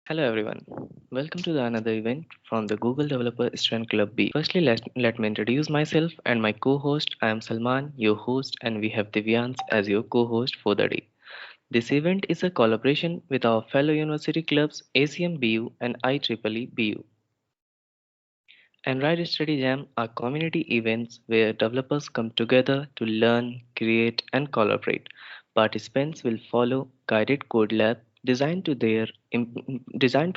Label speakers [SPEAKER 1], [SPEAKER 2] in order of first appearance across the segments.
[SPEAKER 1] Hello everyone, welcome to another event from the Google Developer Student Club B. Firstly, let me introduce myself and my co-host. I am Salman, your host, and we have Divyans as your co-host for the day. This event is a collaboration with our fellow university clubs ACM-BU and IEEE-BU. Android Study Jam are community events where developers come together to learn, create, and collaborate. Participants will follow guided code lab designed to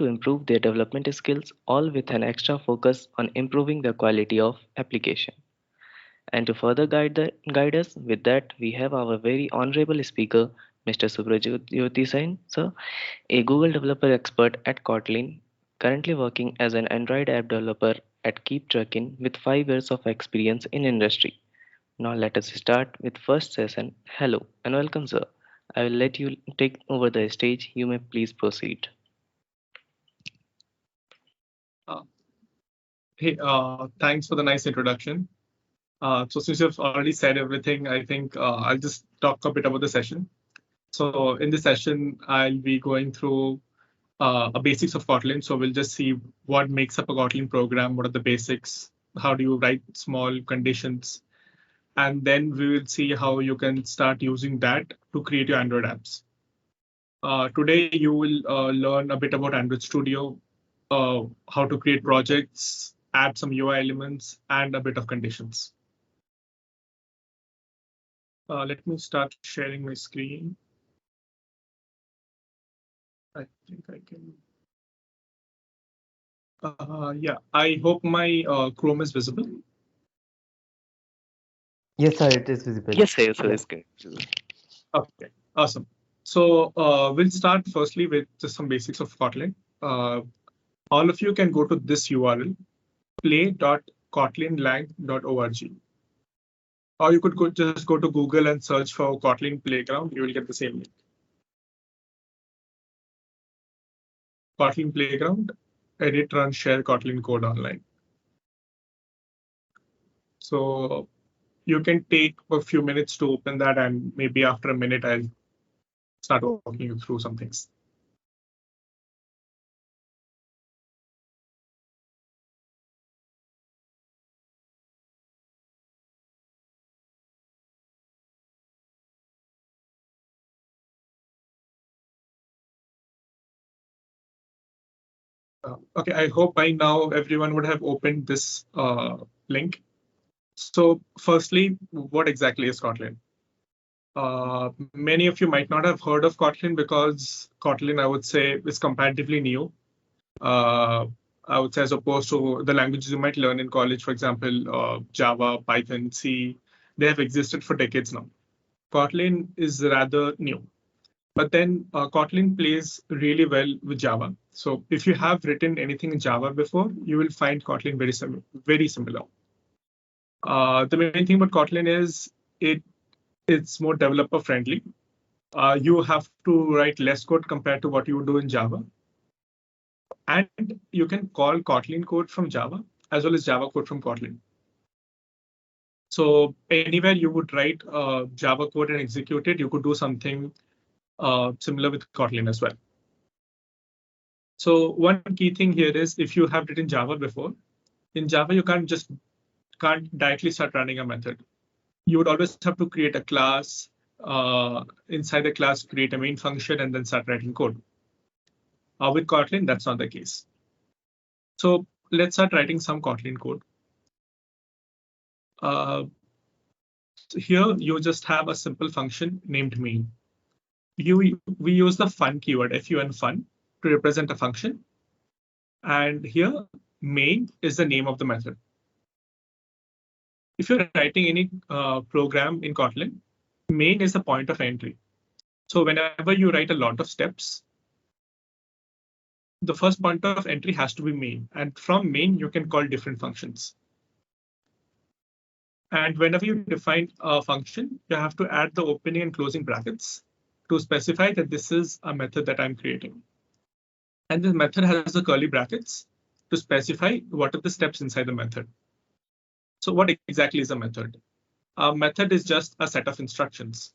[SPEAKER 1] improve their development skills, all with an extra focus on improving the quality of application. And to further guide us with that, we have our very honorable speaker, Mr. Subhrajyoti Sen, sir, a Google developer expert at Kotlin, currently working as an Android app developer at KeepTruckin with 5 years of experience in industry. Now let us start with first session. Hello and welcome, sir. I will let you take over the stage. You may please proceed.
[SPEAKER 2] Uh, Thanks for the nice introduction. So since you've already said everything, I think I'll just talk a bit about the session. So in this session, I'll be going through a basics of Kotlin. So we'll just see what makes up a Kotlin program, what are the basics, how do you write small conditions, and then we will see how you can start using that to create your Android apps. Today, you will learn a bit about Android Studio, how to create projects, add some UI elements, and a bit of conditions. Let me start sharing my screen. I think I can. Yeah, I hope my Chrome is visible.
[SPEAKER 3] Yes, sir, it is visible.
[SPEAKER 1] Yes, sir,
[SPEAKER 3] Yeah.
[SPEAKER 1] it's good.
[SPEAKER 2] Okay, awesome. So we'll start firstly with just some basics of Kotlin. All of you can go to this URL, play.kotlinlang.org. Or you could just go to Google and search for Kotlin Playground. You will get the same link. Kotlin Playground, edit, run, share Kotlin code online. So you can take a few minutes to open that, and maybe after a minute, I'll start walking you through some things. Okay, I hope by now everyone would have opened this link. So firstly, what exactly is Kotlin? Many of you might not have heard of Kotlin because Kotlin, I would say, is comparatively new. I would say as opposed to the languages you might learn in college, for example, Java, Python, C, they have existed for decades now. Kotlin is rather new. But then Kotlin plays really well with Java. So if you have written anything in Java before, you will find Kotlin very similar. The main thing about Kotlin is it's more developer friendly. You have to write less code compared to what you would do in Java. And you can call Kotlin code from Java as well as Java code from Kotlin. So anywhere you would write Java code and execute it, you could do something similar with Kotlin as well. So one key thing here is if you have written Java before, in Java, you can't directly start running a method. You would always have to create a class, inside the class, create a main function, and then start writing code. With Kotlin, that's not the case. So let's start writing some Kotlin code. Here, you just have a simple function named main. We use the fun keyword, fun, fun, to represent a function. And here, main is the name of the method. If you're writing any program in Kotlin, main is the point of entry. So whenever you write a lot of steps, the first point of entry has to be main. And from main, you can call different functions. And whenever you define a function, you have to add the opening and closing brackets to specify that this is a method that I'm creating. And this method has the curly brackets to specify what are the steps inside the method. So what exactly is a method? A method is just a set of instructions.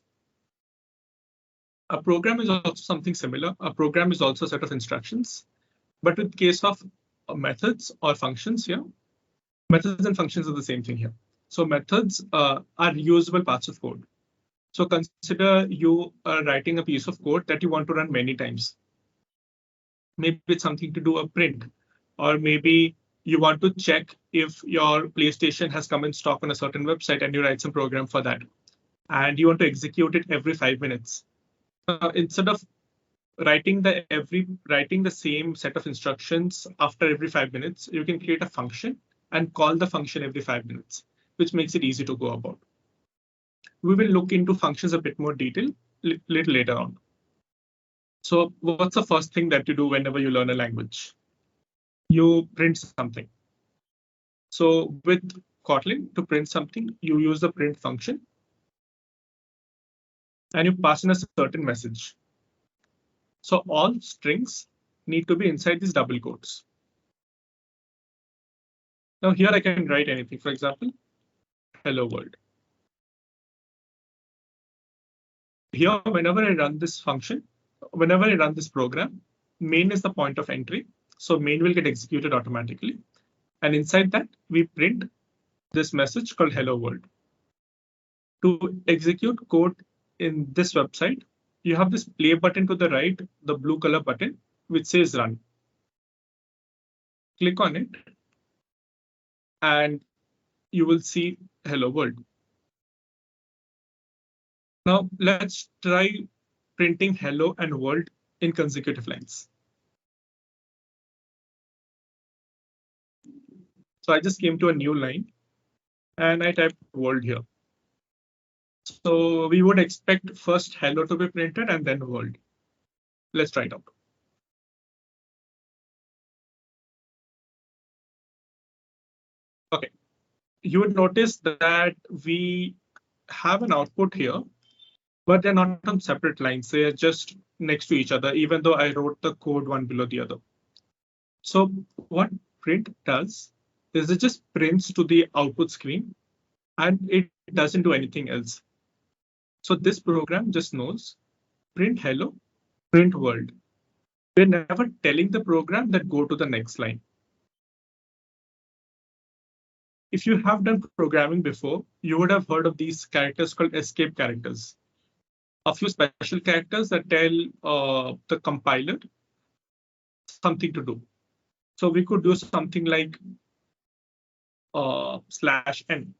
[SPEAKER 2] A program is also something similar. A program is also a set of instructions. But with case of methods or functions here, methods and functions are the same thing here. So methods are reusable parts of code. So consider you are writing a piece of code that you want to run many times. Maybe it's something to do a print, or maybe you want to check if your PlayStation has come in stock on a certain website and you write some program for that. And you want to execute it every 5 minutes. Instead of writing the same set of instructions after every 5 minutes, you can create a function and call the function every 5 minutes, which makes it easy to go about. We will look into functions a bit more detail little later on. So what's the first thing that you do whenever you learn a language? You print something. So with Kotlin, to print something, you use the print function and you pass in a certain message. So all strings need to be inside these double quotes. Now here I can write anything. For example, hello world. Here, whenever I run this function, whenever I run this program, main is the point of entry. So main will get executed automatically. And inside that, we print this message called hello world. To execute code in this website, you have this play button to the right, the blue color button, which says run. Click on it, and you will see hello world. Now let's try printing hello and world in consecutive lines. So I just came to a new line and I typed world here. So we would expect first hello to be printed and then world. Let's try it out. Okay, you would notice that we have an output here, but they're not on separate lines. They are just next to each other, even though I wrote the code one below the other. So what print does is it just prints to the output screen and it doesn't do anything else. So this program just knows print hello, print world. We're never telling the program that go to the next line. If you have done programming before, you would have heard of these characters called escape characters. A few special characters that tell the compiler something to do. So we could do something like /n,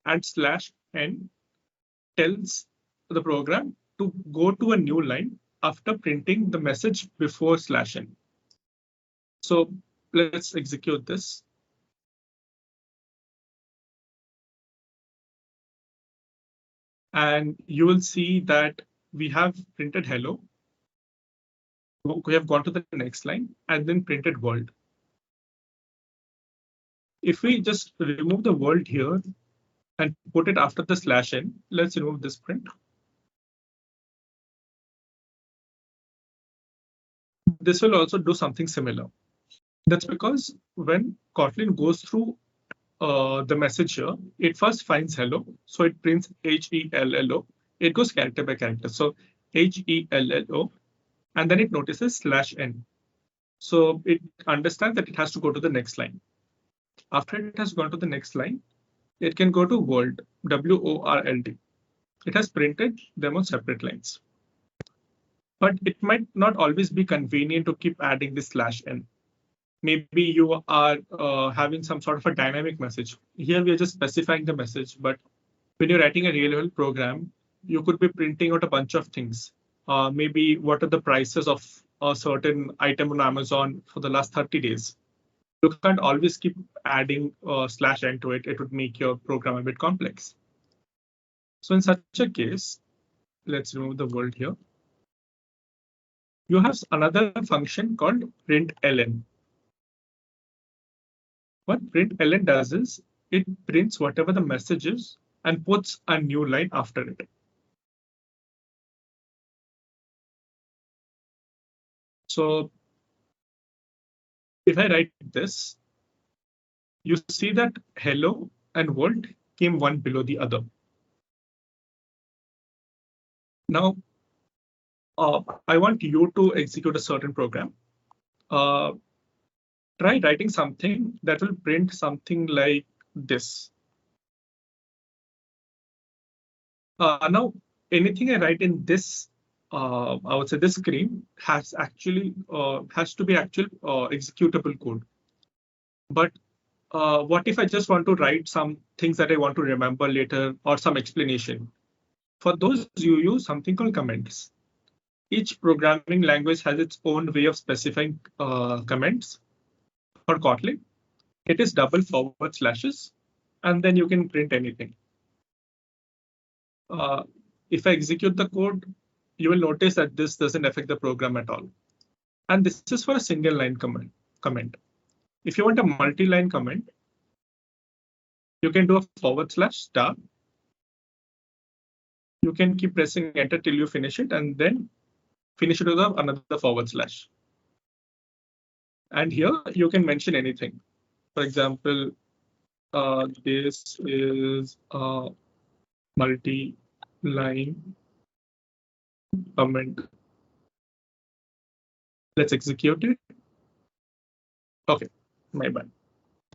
[SPEAKER 2] and /n tells the program to go to a new line after printing the message before /n. So let's execute this. And you will see that we have printed hello. We have gone to the next line and then printed world. If we just remove the world here and put it after the /n, let's remove this print. This will also do something similar. That's because when Kotlin goes through the message here, it first finds hello. So it prints HELLO. It goes character by character. So HELLO, and then it notices /n. So it understands that it has to go to the next line. After it has gone to the next line, it can go to world, WORLD. It has printed them on separate lines. But it might not always be convenient to keep adding this /n. Maybe you are having some sort of a dynamic message. Here we are just specifying the message, but when you're writing a real-world program, you could be printing out a bunch of things. Maybe what are the prices of a certain item on Amazon for the last 30 days. You can't always keep adding /n to it. It would make your program a bit complex. So in such a case, let's remove the world here. You have another function called println. What println does is it prints whatever the message is and puts a new line after it. So if I write this, you see that hello and world came one below the other. Now, I want you to execute a certain program. try writing something that will print something like this. Now, anything I write in this, I would say this screen has actually has to be actual executable code. But what if I just want to write some things that I want to remember later or some explanation? For those, you use something called comments. Each programming language has its own way of specifying comments. For Kotlin, it is double forward slashes, and then you can print anything. If I execute the code, you will notice that this doesn't affect the program at all. And this is for a single line comment. If you want a multi-line comment, you can do a forward slash star. You can keep pressing enter till you finish it and then finish it with another forward slash. And here you can mention anything. For example, this is a multi-line comment. Let's execute it. Okay, my bad.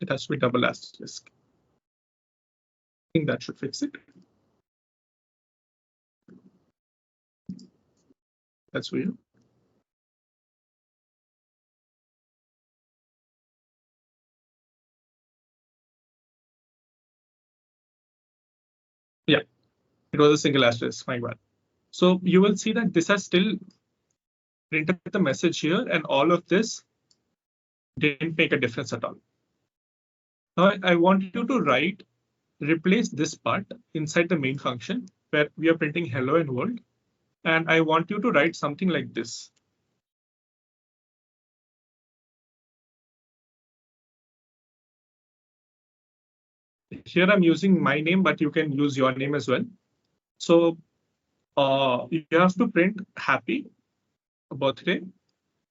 [SPEAKER 2] It has to be double asterisk. I think that should fix it. That's weird. Yeah, it was a single asterisk, my bad. So you will see that this has still printed the message here, and all of this didn't make a difference at all. Now I want you to replace this part inside the main function where we are printing hello and world. And I want you to write something like this. Here I'm using my name, but you can use your name as well. So you have to print happy birthday.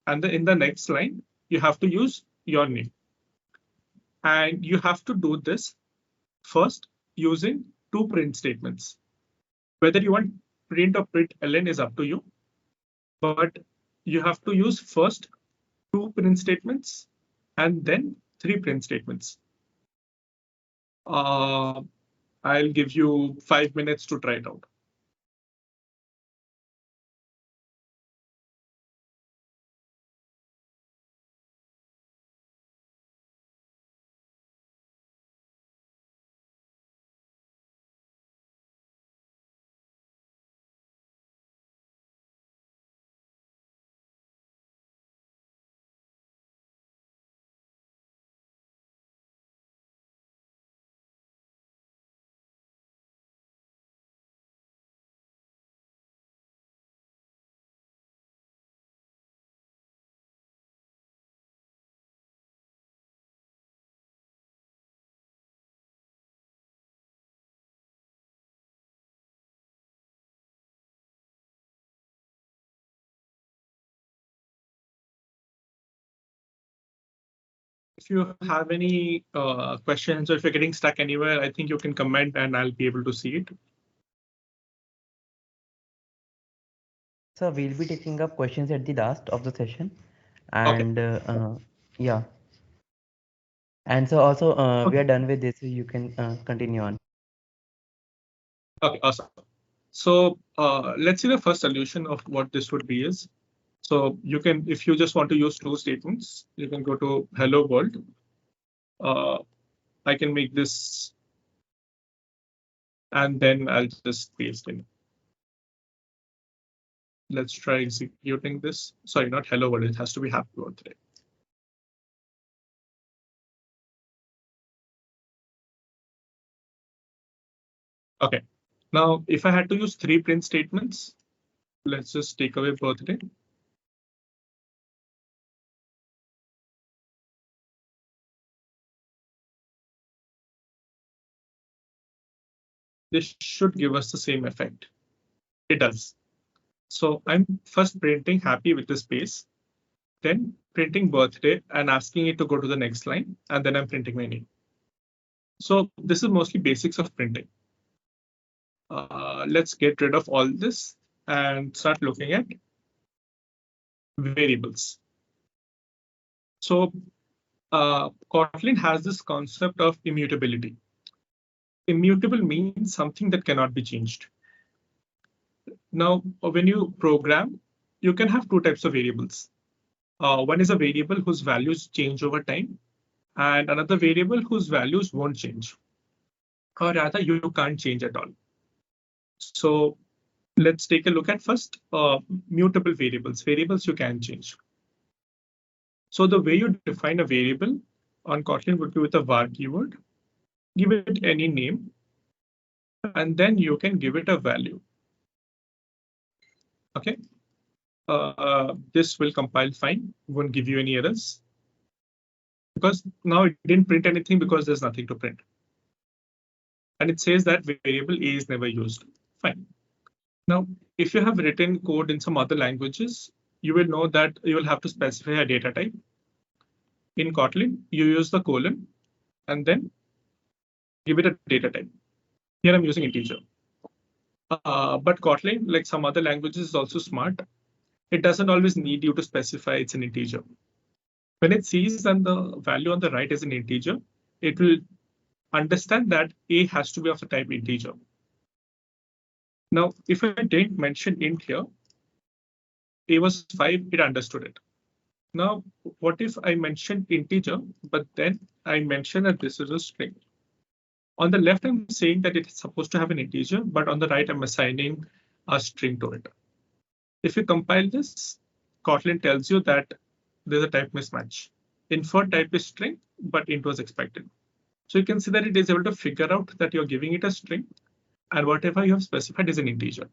[SPEAKER 2] And then in the next line, you have to use your name. And you have to do this first using two print statements. Whether you want print or print ln is up to you. But you have to use first two print statements and then three print statements. I'll give you 5 minutes to try it out. If you have any questions or if you're getting stuck anywhere, I think you can comment and I'll be able to see it.
[SPEAKER 3] So we'll be taking up questions at the last of the session. And yeah. And so also we are done with this, so you can continue on.
[SPEAKER 2] Okay, awesome. So let's see the first solution of what this would be is. So you can, if you just want to use two statements, you can go to hello world. I can make this and then I'll just paste in. Let's try executing this. Sorry, not hello world, it has to be happy birthday. Okay, now if I had to use three print statements, let's just take away birthday. This should give us the same effect. It does. So I'm first printing happy with the space, then printing birthday and asking it to go to the next line, and then I'm printing my name. So this is mostly basics of printing. Let's get rid of all this and start looking at variables. So Kotlin has this concept of immutability. Immutable means something that cannot be changed. Now, when you program, you can have two types of variables. One is a variable whose values change over time, and another variable whose values won't change, or rather you can't change at all. So let's take a look at first mutable variables you can change. So the way you define a variable on Kotlin would be with a var keyword, give it any name, and then you can give it a value. Okay, this will compile fine, won't give you any errors, because now it didn't print anything because there's nothing to print. And it says that variable A is never used. Fine. Now, if you have written code in some other languages, you will know that you will have to specify a data type. In Kotlin, you use the colon and then give it a data type. Here I'm using integer. But Kotlin, like some other languages, is also smart. It doesn't always need you to specify it's an integer. When it sees that the value on the right is an integer, it will understand that A has to be of the type integer. Now, if I didn't mention int here, A was 5, it understood it. Now, what if I mention integer, but then I mention that this is a string? On the left, I'm saying that it's supposed to have an integer, but on the right, I'm assigning a string to it. If you compile this, Kotlin tells you that there's a type mismatch. Infer type is string, but int was expected. So you can see that it is able to figure out that you're giving it a string, and whatever you have specified is an integer.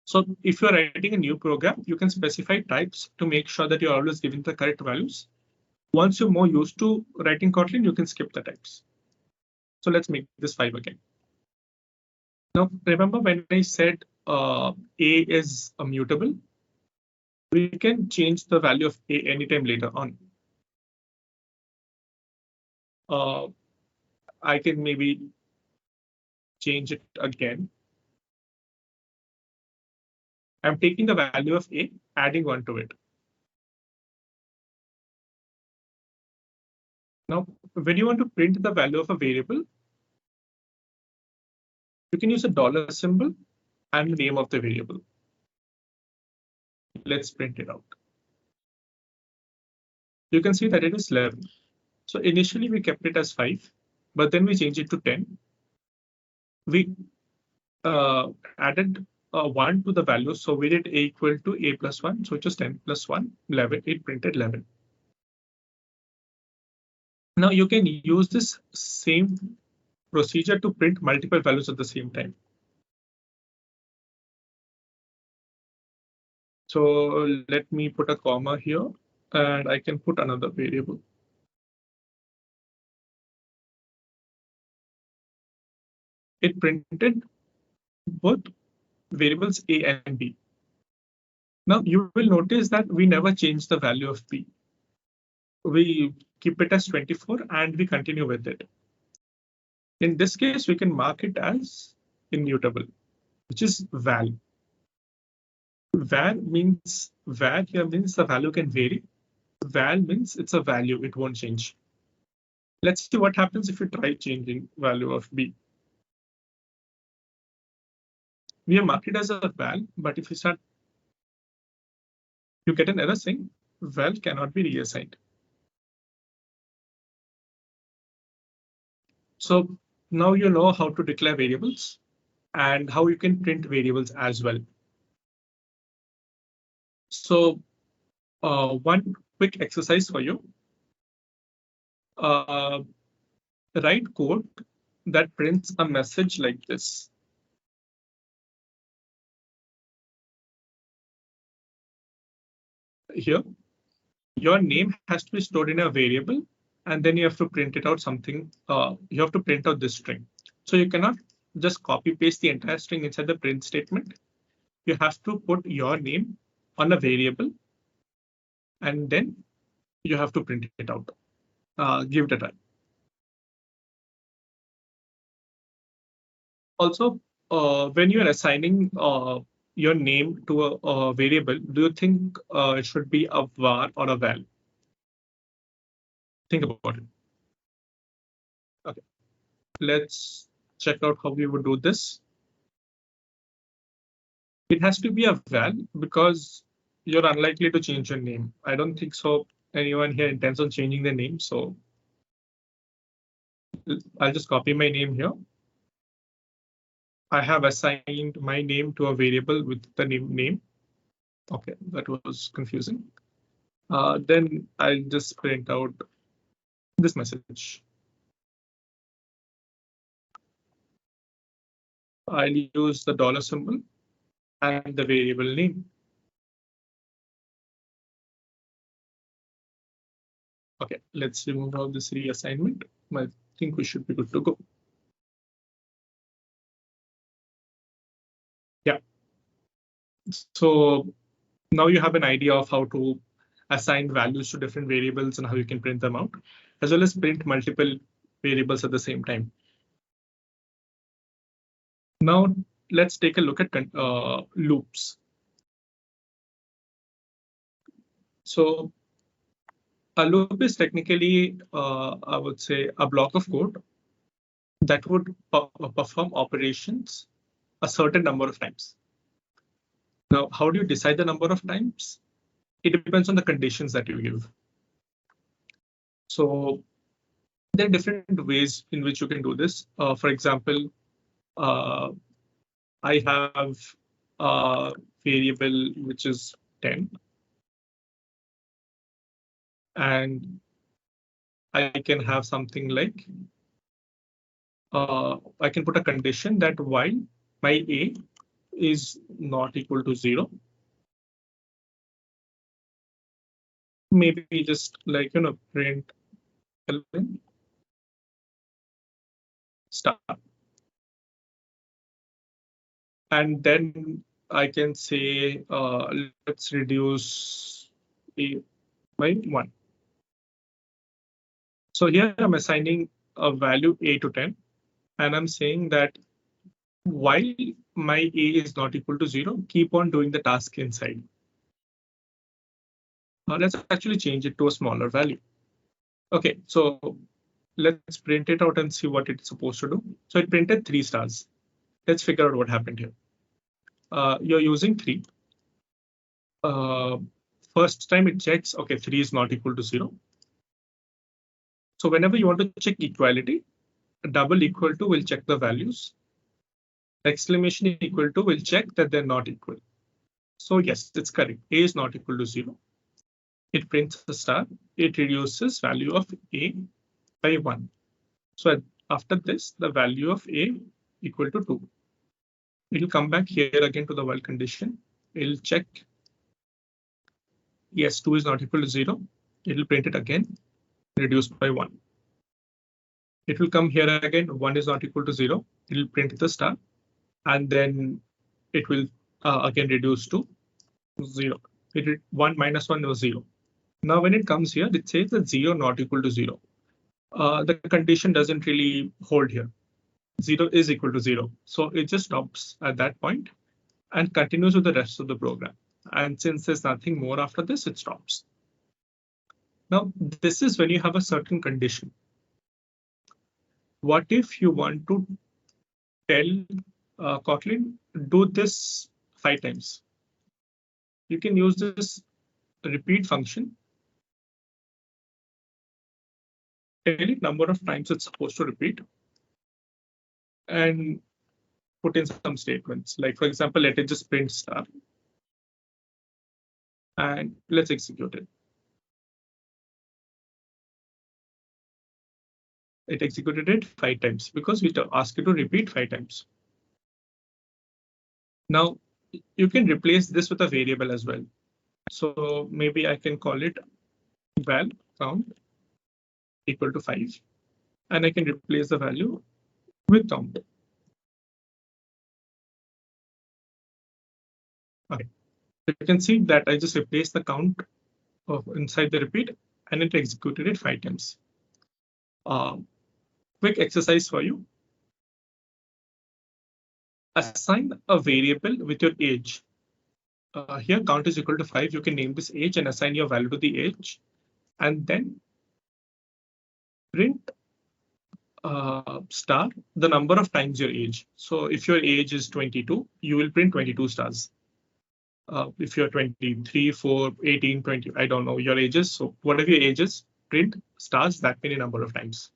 [SPEAKER 2] So if you're writing a new program, you can specify types to make sure that you're always giving the correct values. Once you're more used to writing Kotlin, you can skip the types. So let's make this 5 again. Now, remember when I said A is immutable, we can change the value of A anytime later on. I can maybe change it again. I'm taking the value of A, adding 1 to it. Now, when you want to print the value of a variable, you can use a dollar symbol and the name of the variable. Let's print it out. You can see that it is 11. So initially we kept it as 5, but then we changed it to 10. We added 1 to the value. So we did A equal to A plus 1. So it was 10 plus 1, 11. It printed 11. Now you can use this same procedure to print multiple values at the same time. So let me put a comma here, and I can put another variable. It printed both variables A and B. Now you will notice that we never change the value of B. We keep it as 24 and we continue with it. In this case, we can mark it as immutable, which is val. Var here means the value can vary. Val means it's a value, it won't change. Let's see what happens if you try changing value of B. We have marked it as a val, but if you start, you get an error saying val cannot be reassigned. So now you know how to declare variables and how you can print variables as well. So one quick exercise for you. Write code that prints a message like this. Here, your name has to be stored in a variable, and then you have to print it out something. You have to print out this string. So you cannot just copy paste the entire string inside the print statement. You have to put your name on a variable, and then you have to print it out. Give it a try. Also, when you're assigning your name to a variable, do you think it should be a var or a val? Think about it. Okay, let's check out how we would do this. It has to be a val because you're unlikely to change your name. I don't think so. Anyone here intends on changing their name, so I'll just copy my name here. I have assigned my name to a variable with the name. Okay, that was confusing. Then I'll just print out this message. I'll use the dollar symbol and the variable name. Okay, let's remove all this reassignment. I think we should be good to go. Yeah. So now you have an idea of how to assign values to different variables and how you can print them out, as well as print multiple variables at the same time. Now let's take a look at loops. So a loop is technically, I would say, a block of code that would perform operations a certain number of times. Now, how do you decide the number of times? It depends on the conditions that you give. So there are different ways in which you can do this. For example, I have a variable which is 10. And I can have something like, I can put a condition that while my a is not equal to 0, maybe just like, print star. And then I can say, let's reduce a by 1. So here I'm assigning a value a to 10, and I'm saying that while my a is not equal to 0, keep on doing the task inside. Let's actually change it to a smaller value. Okay, so let's print it out and see what it's supposed to do. So it printed 3 stars. Let's figure out what happened here. You're using 3. First time it checks, okay, 3 is not equal to 0. So whenever you want to check equality, double equal to will check the values. Exclamation equal to will check that they're not equal. So yes, it's correct. A is not equal to 0. It prints a star. It reduces value of a by 1. So after this, the value of a equal to 2. It'll come back here again to the while condition. It'll check. Yes, 2 is not equal to 0. It'll print it again, reduced by 1. It will come here again, 1 is not equal to 0. It'll print the star, and then it will again reduce to 0. 1 minus 1 was 0. Now when it comes here, it says that 0 not equal to 0. The condition doesn't really hold here. 0 is equal to 0. So it just stops at that point and continues with the rest of the program. And since there's nothing more after this, it stops. Now, this is when you have a certain condition. What if you want to tell Kotlin, do this 5 times? You can use this repeat function. Tell it number of times it's supposed to repeat, and put in some statements. Like, for example, let it just print star. And let's execute it. It executed it 5 times because we asked it to repeat 5 times. Now, you can replace this with a variable as well. So maybe I can call it val count equal to 5. And I can replace the value with count. Okay. You can see that I just replaced the count of inside the repeat, and it executed it 5 times. Quick exercise for you. Assign a variable with your age. Here count is equal to 5. You can name this age and assign your value to the age. And then print star the number of times your age. So if your age is 22, you will print 22 stars. If you're 23, 4, 18, 20, I don't know your ages. So whatever your age is, print stars that many number of times.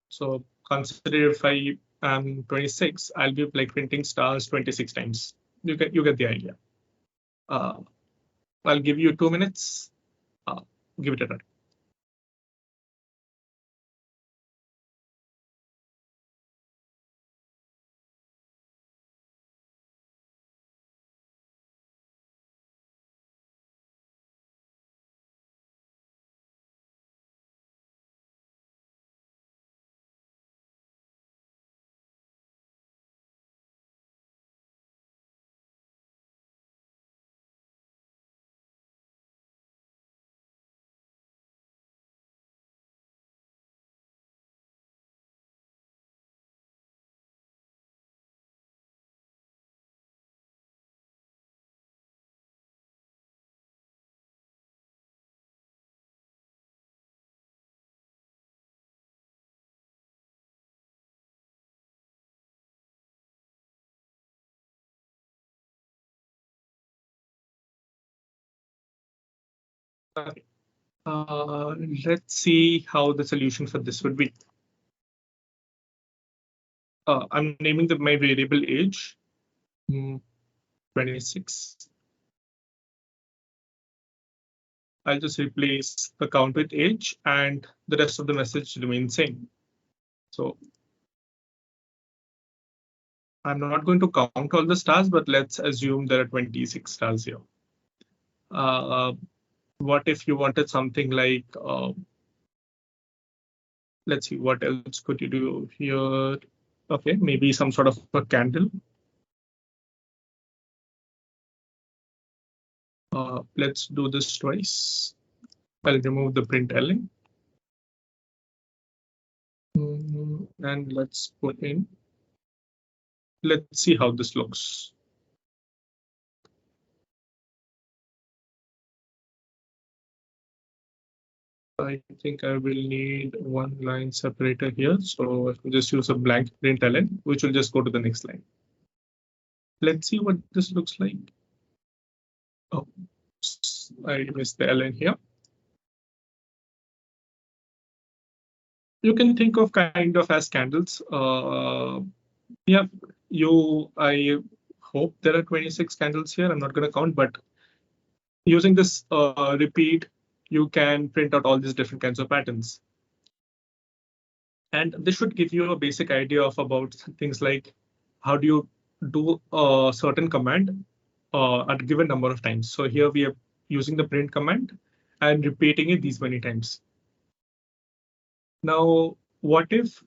[SPEAKER 2] So consider if I am 26, I'll be like printing stars 26 times. You get the idea. I'll give you 2 minutes. Give it a try. Okay. Let's see how the solution for this would be. I'm naming my variable age, 26. I'll just replace the count with age and the rest of the message remains same. So I'm not going to count all the stars, but let's assume there are 26 stars here. What if you wanted something like, let's see, what else could you do here? Okay, maybe some sort of a candle. Let's do this twice. I'll remove the println. And let's put in. Let's see how this looks. I think I will need one line separator here. So I'll just use a blank println, which will just go to the next line. Let's see what this looks like. Oh, I missed the ln here. You can think of kind of as candles. Yeah, I hope there are 26 candles here. I'm not going to count, but using this repeat, you can print out all these different kinds of patterns. And this should give you a basic idea of about things like how do you do a certain command at a given number of times. So here we are using the print command and repeating it these many times. Now, what if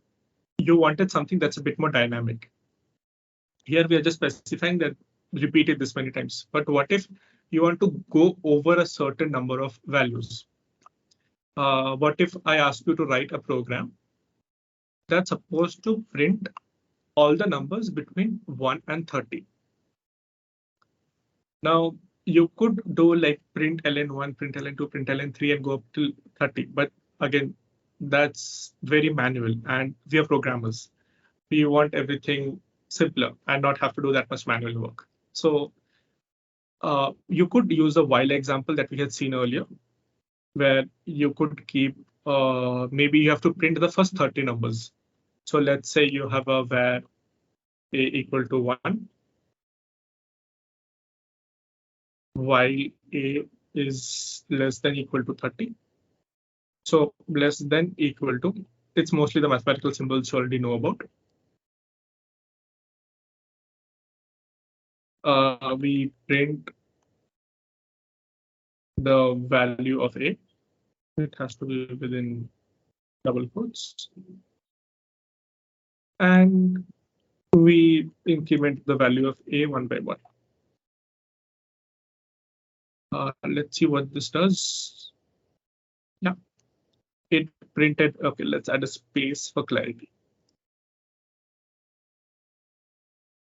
[SPEAKER 2] you wanted something that's a bit more dynamic? Here we are just specifying that repeat it this many times. But what if you want to go over a certain number of values? What if I ask you to write a program that's supposed to print all the numbers between 1 and 30? Now, you could do like print ln1, print ln2, print ln3 and go up to 30. But again, that's very manual and we are programmers. We want everything simpler and not have to do that much manual work. So you could use a while example that we had seen earlier, where you could keep, maybe you have to print the first 30 numbers. So let's say you have a var a equal to 1, while a is less than equal to 30. So less than equal to, it's mostly the mathematical symbols you already know about. We print the value of a. It has to be within double quotes. And we increment the value of a one by one. Let's see what this does. Yeah, it printed. OK, let's add a space for clarity.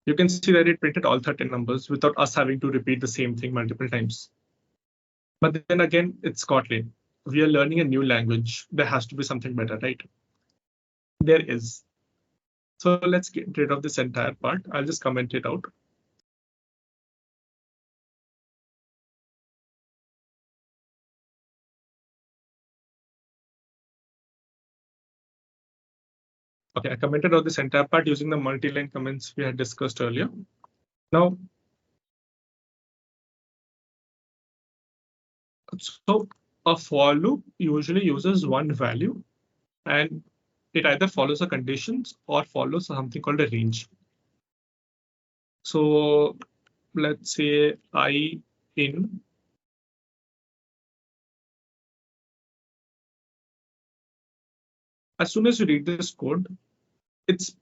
[SPEAKER 2] You can see that it printed all 13 numbers without us having to repeat the same thing multiple times. But then again, it's Kotlin. we are learning a new language. There has to be something better, right? There is. So let's get rid of this entire part. I'll just comment it out. Okay, I commented out this entire part using the multi-line comments we had discussed earlier. Now, so a for loop usually uses one value, and it either follows the conditions or follows something called a range. So let's say I in as soon as you read this code, it's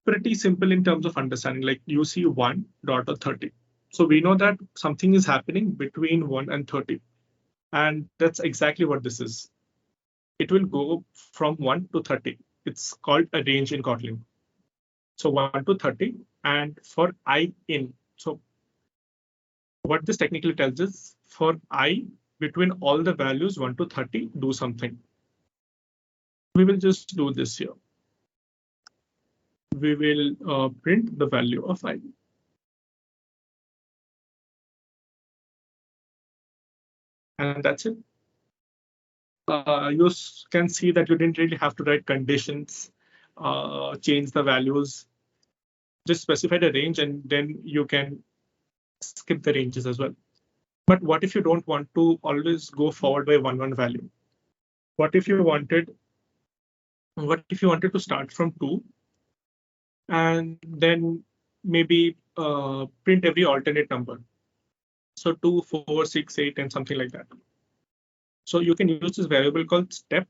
[SPEAKER 2] pretty simple in terms of understanding, like you see 1 dot or 30. So we know that something is happening between 1 and 30. And that's exactly what this is. It will go from 1 to 30. It's called a range in Kotlin. So 1 to 30. And for I in, so what this technically tells us, for I between all the values 1 to 30, do something. We will just do this here. We will print the value of I. And that's it. You can see that you didn't really have to write conditions, change the values, just specify the range, and then you can skip the ranges as well. But what if you don't want to always go forward by one value? What if you wanted to start from 2 and then maybe print every alternate number? So 2, 4, 6, 8, and something like that. So you can use this variable called step,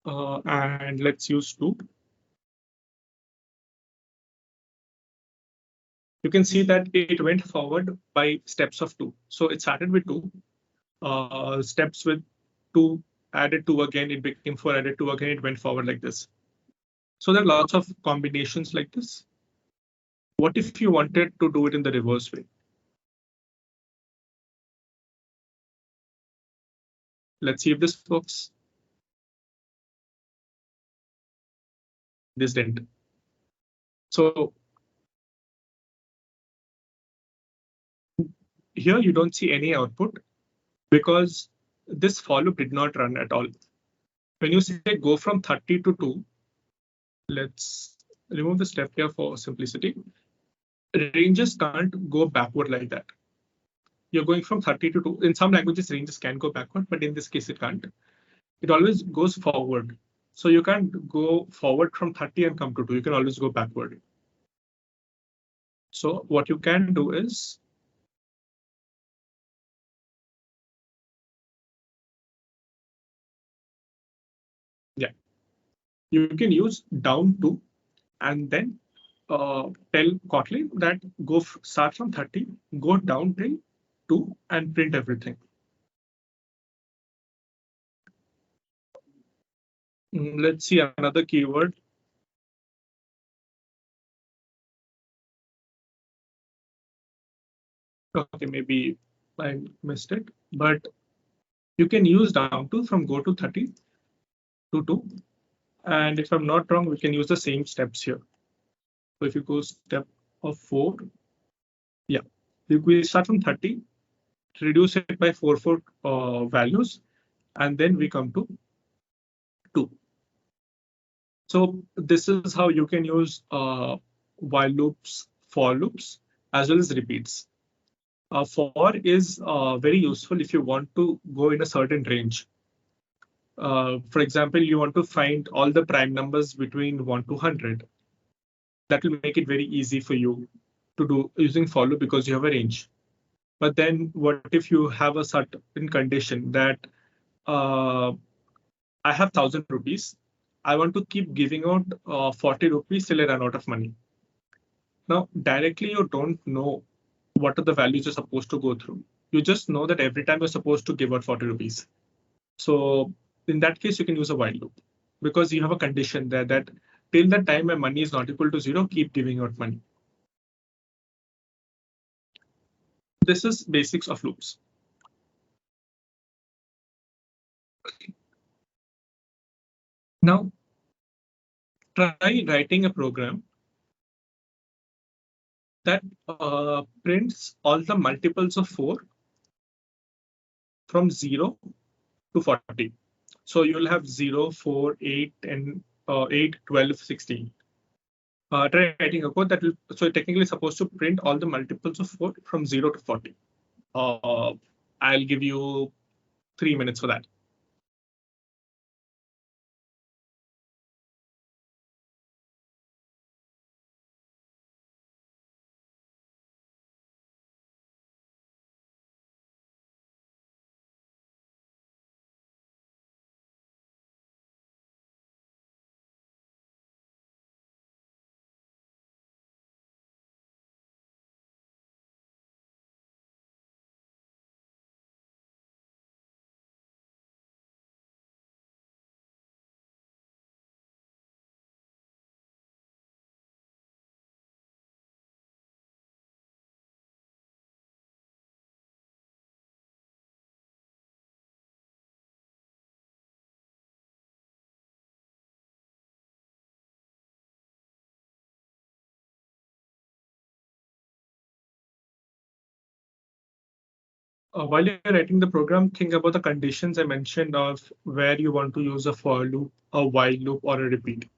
[SPEAKER 2] and let's use 2. You can see that it went forward by steps of 2. So it started with 2, steps with 2, added 2 again, it became 4, added 2 again, it went forward like this. So there are lots of combinations like this. What if you wanted to do it in the reverse way? Let's see if this works. This didn't. So here you don't see any output because this for loop did not run at all. When you say go from 30 to 2, let's remove the step here for simplicity. Ranges can't go backward like that. You're going from 30 to 2. In some languages, ranges can go backward, but in this case, it can't. It always goes forward. So you can't go forward from 30 and come to 2. You can always go backward. So what you can do is, yeah, you can use down to and then tell Kotlin that start from 30, go down till 2 and print everything. Let's see another keyword. Okay, maybe I missed it, but you can use down to from go to 30 to 2. And if I'm not wrong, we can use the same steps here. So if you go step of 4, yeah, we start from 30, reduce it by 4 values, and then we come to 2. So this is how you can use while loops, for loops, as well as repeats. For is very useful if you want to go in a certain range. For example, you want to find all the prime numbers between 1 to 100. That will make it very easy for you to do using for loop because you have a range. But then what if you have a certain condition that I have 1,000 rupees. I want to keep giving out 40 rupees till I run out of money. Now, directly you don't know what are the values you're supposed to go through. You just know that every time you're supposed to give out 40 rupees. So in that case, you can use a while loop because you have a condition there that till the time my money is not equal to 0, keep giving out money. This is basics of loops. Now, try writing a program that prints all the multiples of 4 from 0 to 40. So you'll have 0, 4, 8, and 8, 12, 16. Try writing a code that will, so technically supposed to print all the multiples of 4 from 0 to 40. I'll give you 3 minutes for that. While you're writing the program, think about the conditions I mentioned of where you want to use a for loop, a while loop, or a repeat.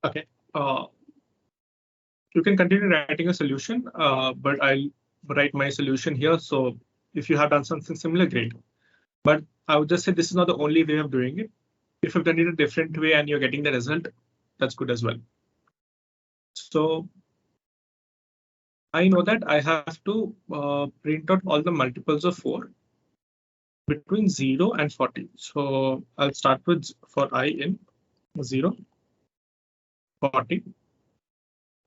[SPEAKER 2] Okay. You can continue writing a solution, but I'll write my solution here. So if you have done something similar, great. But I would just say this is not the only way of doing it. If you've done it a different way and you're getting the result, that's good as well. So I know that I have to print out all the multiples of 4 between 0 and 40. So I'll start with for I in 0, 40.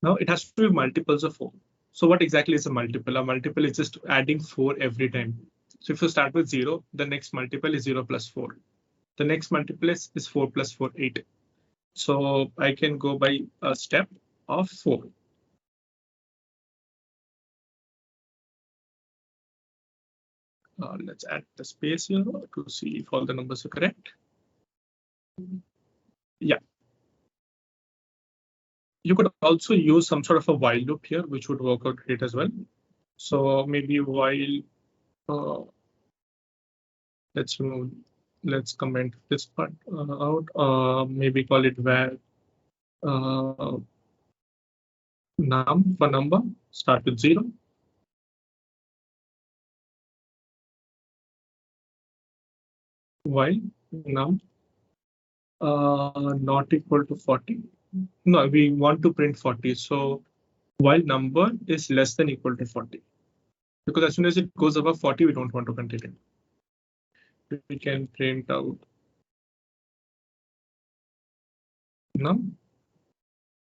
[SPEAKER 2] Now it has to be multiples of 4. So what exactly is a multiple? A multiple is just adding 4 every time. So if you start with 0, the next multiple is 0 plus 4. The next multiple is 4 plus 4, 8. So I can go by a step of 4. Let's add the space here to see if all the numbers are correct. Yeah. You could also use some sort of a while loop here, which would work out great as well. So maybe while, let's comment this part out. Maybe call it where num for number, start with 0. While num not equal to 40. No, we want to print 40. So while number is less than equal to 40. Because as soon as it goes above 40, we don't want to continue. We can print out num.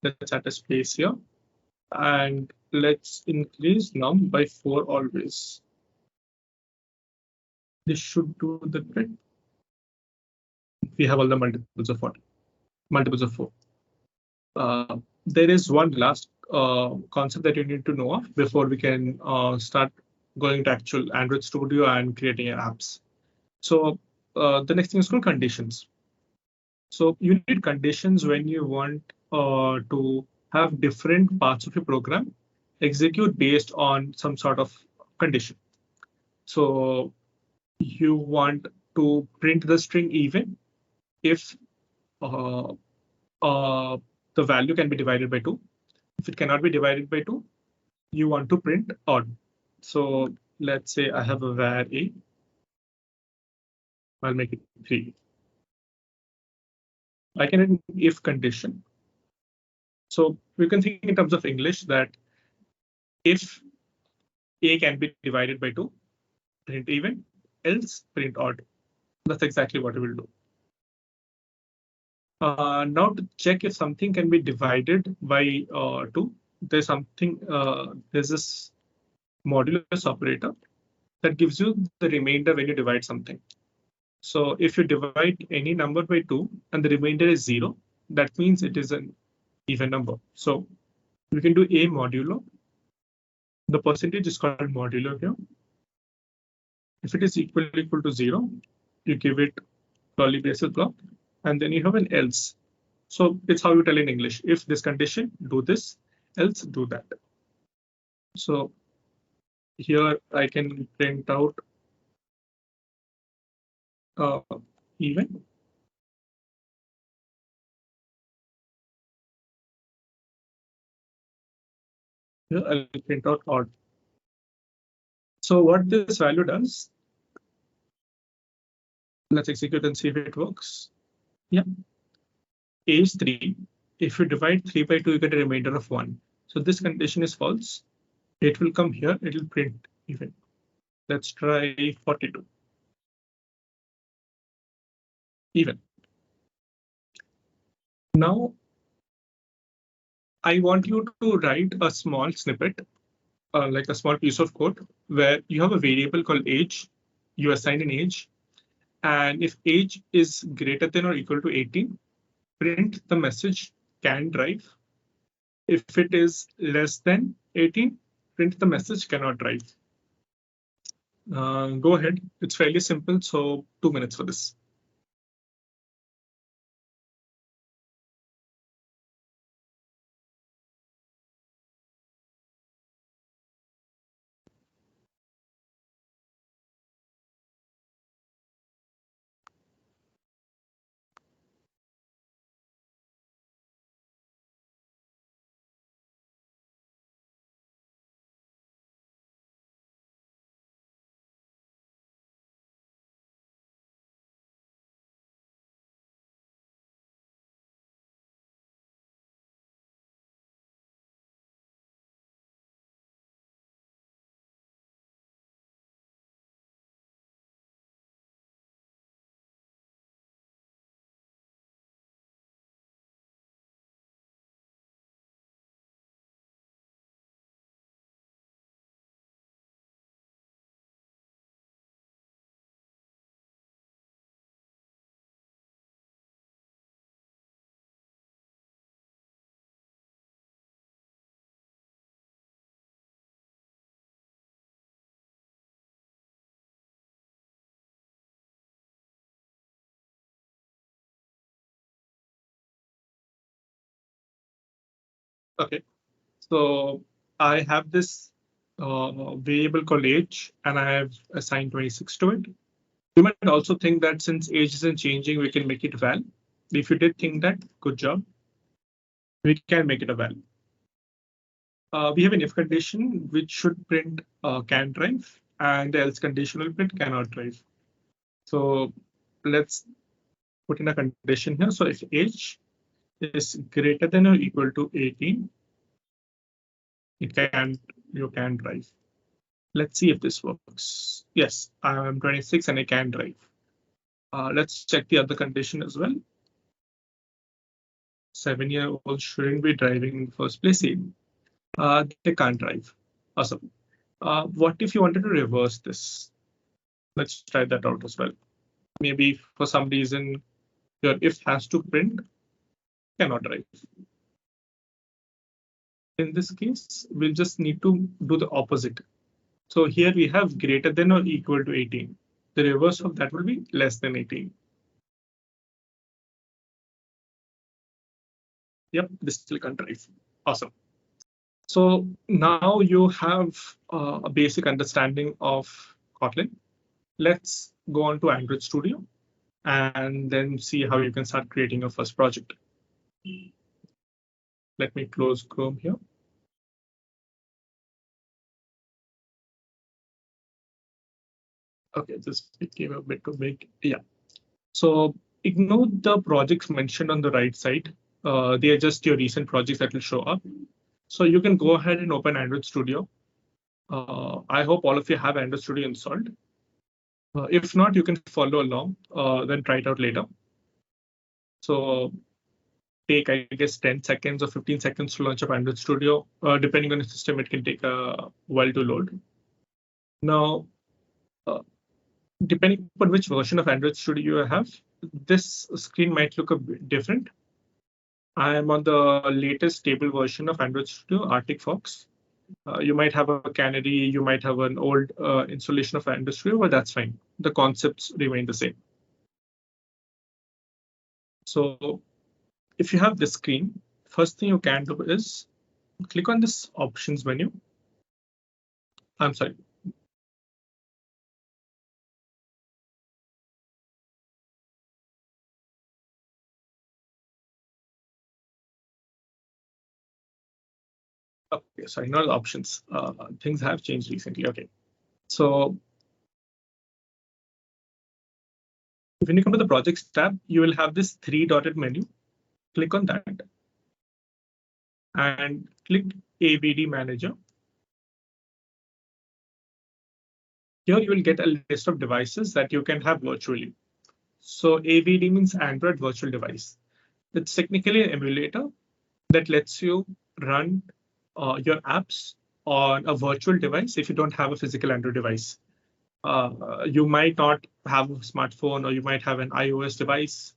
[SPEAKER 2] Let's add a space here. And let's increase num by 4 always. This should do the trick. We have all the multiples of 40, multiples of 4. There is one last concept that you need to know of before we can start going to actual Android Studio and creating your apps. So the next thing is called conditions. So you need conditions when you want to have different parts of your program execute based on some sort of condition. So you want to print the string even if uh, uh, the value can be divided by 2. If it cannot be divided by 2, you want to print odd. So let's say I have a var a. I'll make it 3. I can write an if condition. So we can think in terms of English that if a can be divided by 2, print even, else print odd. That's exactly what we will do. Now to check if something can be divided by 2, there's this modulus operator that gives you the remainder when you divide something. So if you divide any number by 2 and the remainder is 0, that means it is an even number. So we can do a modulo. The percentage is called modulo here. If it is equal to 0, you give it curly braces block, and then you have an else. So it's how you tell in English. If this condition, do this, else do that. So here I can print out even. Here I'll print out odd. So what this value does, let's execute and see if it works. Yeah. A is 3. If you divide 3 by 2, you get a remainder of 1. So this condition is false. It will come here, it will print even. Let's try 42. Even. Now, I want you to write a small snippet, like a small piece of code, where you have a variable called age. You assign an age. And if age is greater than or equal to 18, print the message can drive. If it is less than 18, print the message cannot drive. Go ahead. It's fairly simple. So 2 minutes for this. Okay, so I have this variable called age, and I have assigned 26 to it. You might also think that since age isn't changing, we can make it val. If you did think that, good job. We can make it a val. We have an if condition which should print can drive, and the else condition will print cannot drive. So let's put in a condition here. So if age is greater than or equal to 18, you can drive. Let's see if this works. Yes, I'm 26 and I can drive. Let's check the other condition as well. 7-year-olds shouldn't be driving in the first place. They can't drive. Awesome. What if you wanted to reverse this? Let's try that out as well. Maybe for some reason your if has to print cannot drive. In this case, we'll just need to do the opposite. So here we have greater than or equal to 18. The reverse of that will be less than 18. Yep, this Silicon Drive. Awesome. So now you have a basic understanding of Kotlin. Let's go on to Android Studio and then see how you can start creating your first project. Let me close Chrome here. Okay, this became a bit too big. Yeah. So ignore the projects mentioned on the right side. They are just your recent projects that will show up. So you can go ahead and open Android Studio. I hope all of you have Android Studio installed. If not, you can follow along, then try it out later. So take, I guess, 10 seconds or 15 seconds to launch up Android Studio. Depending on the system, it can take a while to load. Now, depending on which version of Android Studio you have, this screen might look a bit different. I am on the latest stable version of Android Studio, Arctic Fox. You might have a canary, you might have an old installation of Android Studio, but that's fine. The concepts remain the same. So if you have this screen, first thing you can do is click on this options menu. I'm sorry. Okay, sorry, not options. Things have changed recently. Okay, so when you come to the projects tab, you will have this three-dotted menu. Click on that and click AVD Manager. Here you will get a list of devices that you can have virtually. So AVD means Android Virtual Device. It's technically an emulator that lets you run your apps on a virtual device if you don't have a physical Android device. You might not have a smartphone, or you might have an iOS device,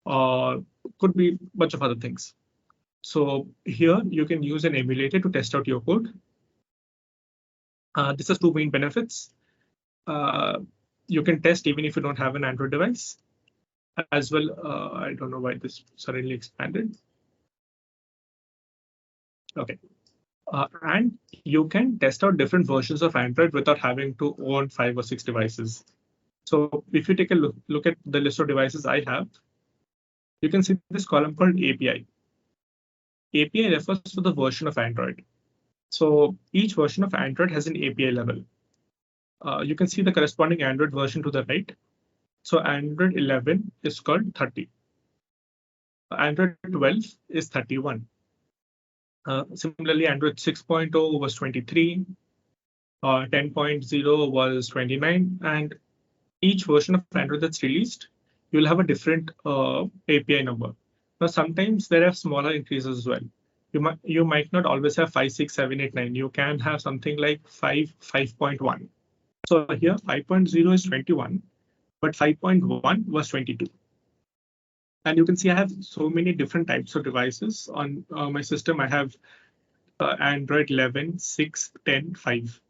[SPEAKER 2] or could be a bunch of other things. So here you can use an emulator to test out your code. This has two main benefits. You can test even if you don't have an Android device. As well, I don't know why this suddenly expanded. Okay. And you can test out different versions of Android without having to own 5 or 6 devices. So if you take a look at the list of devices I have, you can see this column called API. API refers to the version of Android. So each version of Android has an API level. You can see the corresponding Android version to the right. So Android 11 is called 30. Android 12 is 31. Similarly, Android 6.0 was 23, 10.0 was 29, and each version of Android that's released, you'll have a different API number. Now, sometimes there are smaller increases as well. You might not always have 5, 6, 7, 8, 9. You can have something like 5.1. So here 5.0 is 21, but 5.1 was 22. And you can see I have so many different types of devices on my system. I have Android 11, 6, 10, 5.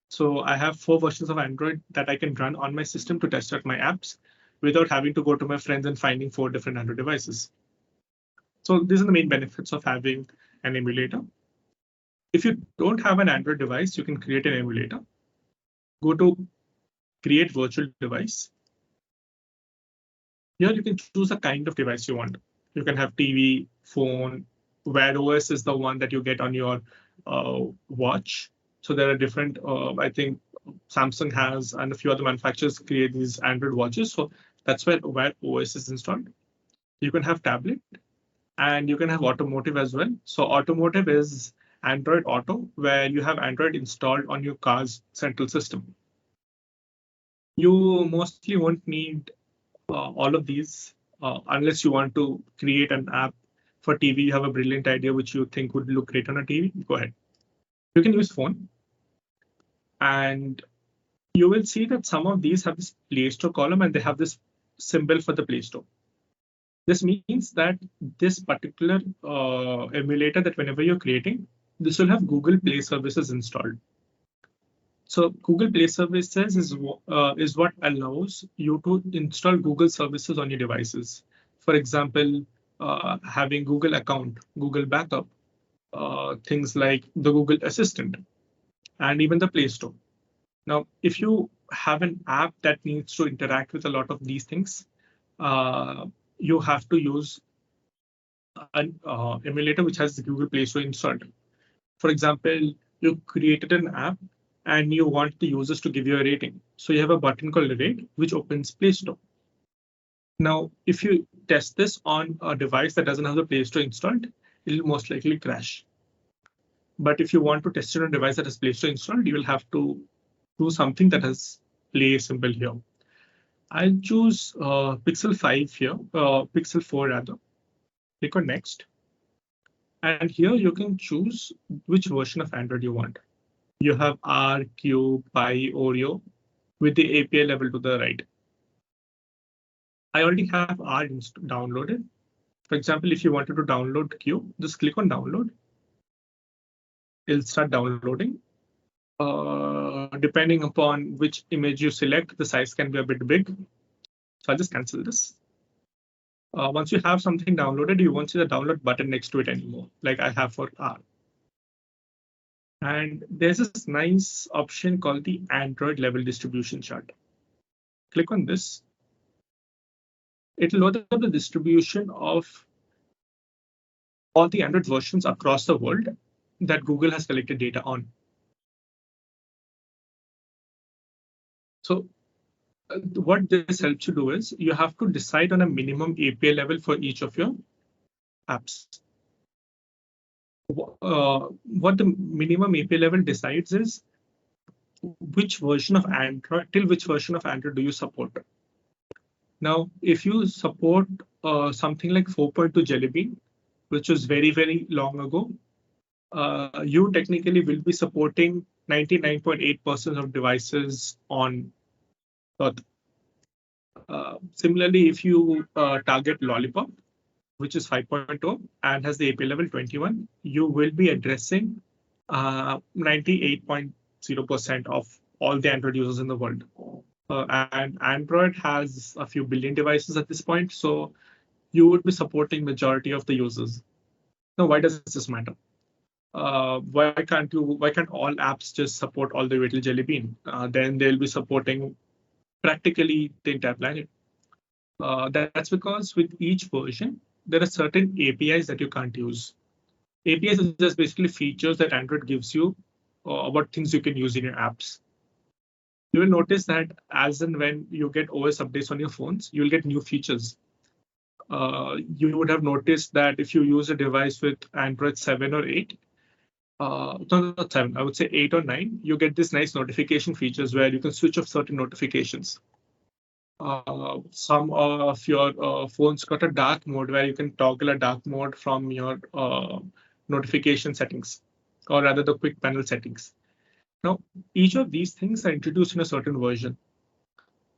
[SPEAKER 2] So I have 4 versions of Android that I can run on my system to test out my apps without having to go to my friends and finding 4 different Android devices. So these are the main benefits of having an emulator. If you don't have an Android device, you can create an emulator. Go to create virtual device. Here you can choose a kind of device you want. You can have TV, phone, Wear OS is the one that you get on your watch. So there are different, I think Samsung has and a few other manufacturers create these Android watches. So that's where Wear OS is installed. You can have tablet and you can have automotive as well. So automotive is Android Auto, where you have Android installed on your car's central system. You mostly won't need all of these unless you want to create an app for TV. You have a brilliant idea which you think would look great on a TV. Go ahead. You can use phone. And you will see that some of these have this Play Store column and they have this symbol for the Play Store. This means that this particular emulator that whenever you're creating, this will have Google Play Services installed. So Google Play Services is what allows you to install Google services on your devices. For example, having Google account, Google backup, things like the Google Assistant, and even the Play Store. Now, if you have an app that needs to interact with a lot of these things, you have to use an emulator which has the Google Play Store installed. For example, you created an app and you want the users to give you a rating. So you have a button called Rate, which opens Play Store. Now, if you test this on a device that doesn't have the Play Store installed, it'll most likely crash. But if you want to test it on a device that has Play Store installed, you will have to do something that has Play symbol here. I'll choose Pixel 5 here, Pixel 4 rather. Click on Next. And here you can choose which version of Android you want. You have R, Q, Pi, Oreo with the API level to the right. I already have R downloaded. For example, if you wanted to download Q, just click on download. It'll start downloading. Depending upon which image you select, the size can be a bit big. So I'll just cancel this. Once you have something downloaded, you won't see the download button next to it anymore, like I have for R. And there's this nice option called the Android level distribution chart. Click on this. It'll load up the distribution of all the Android versions across the world that Google has collected data on. So what this helps you do is you have to decide on a minimum API level for each of your apps. What the minimum API level decides is which version of Android, till which version of Android do you support? Now, if you support something like 4.2 Jelly Bean, which was very, very long ago, you technically will be supporting 99.8% of devices on Earth. Similarly, if you target Lollipop, which is 5.0 and has the API level 21, you will be addressing 98.0% of all the Android users in the world. And Android has a few billion devices at this point, so you would be supporting majority of the users. Now, why does this matter? Why can't all apps just support all the way till Jelly Bean? Then they'll be supporting practically the entire planet. That's because with each version, there are certain APIs that you can't use. APIs is just basically features that Android gives you about things you can use in your apps. You will notice that as and when you get OS updates on your phones, you'll get new features. You would have noticed that if you use a device with Android 7 or 8, not 7, I would say 8 or 9, you get this nice notification features where you can switch off certain notifications. Some of your phones got a dark mode where you can toggle a dark mode from your notification settings, or rather the quick panel settings. Now, each of these things are introduced in a certain version.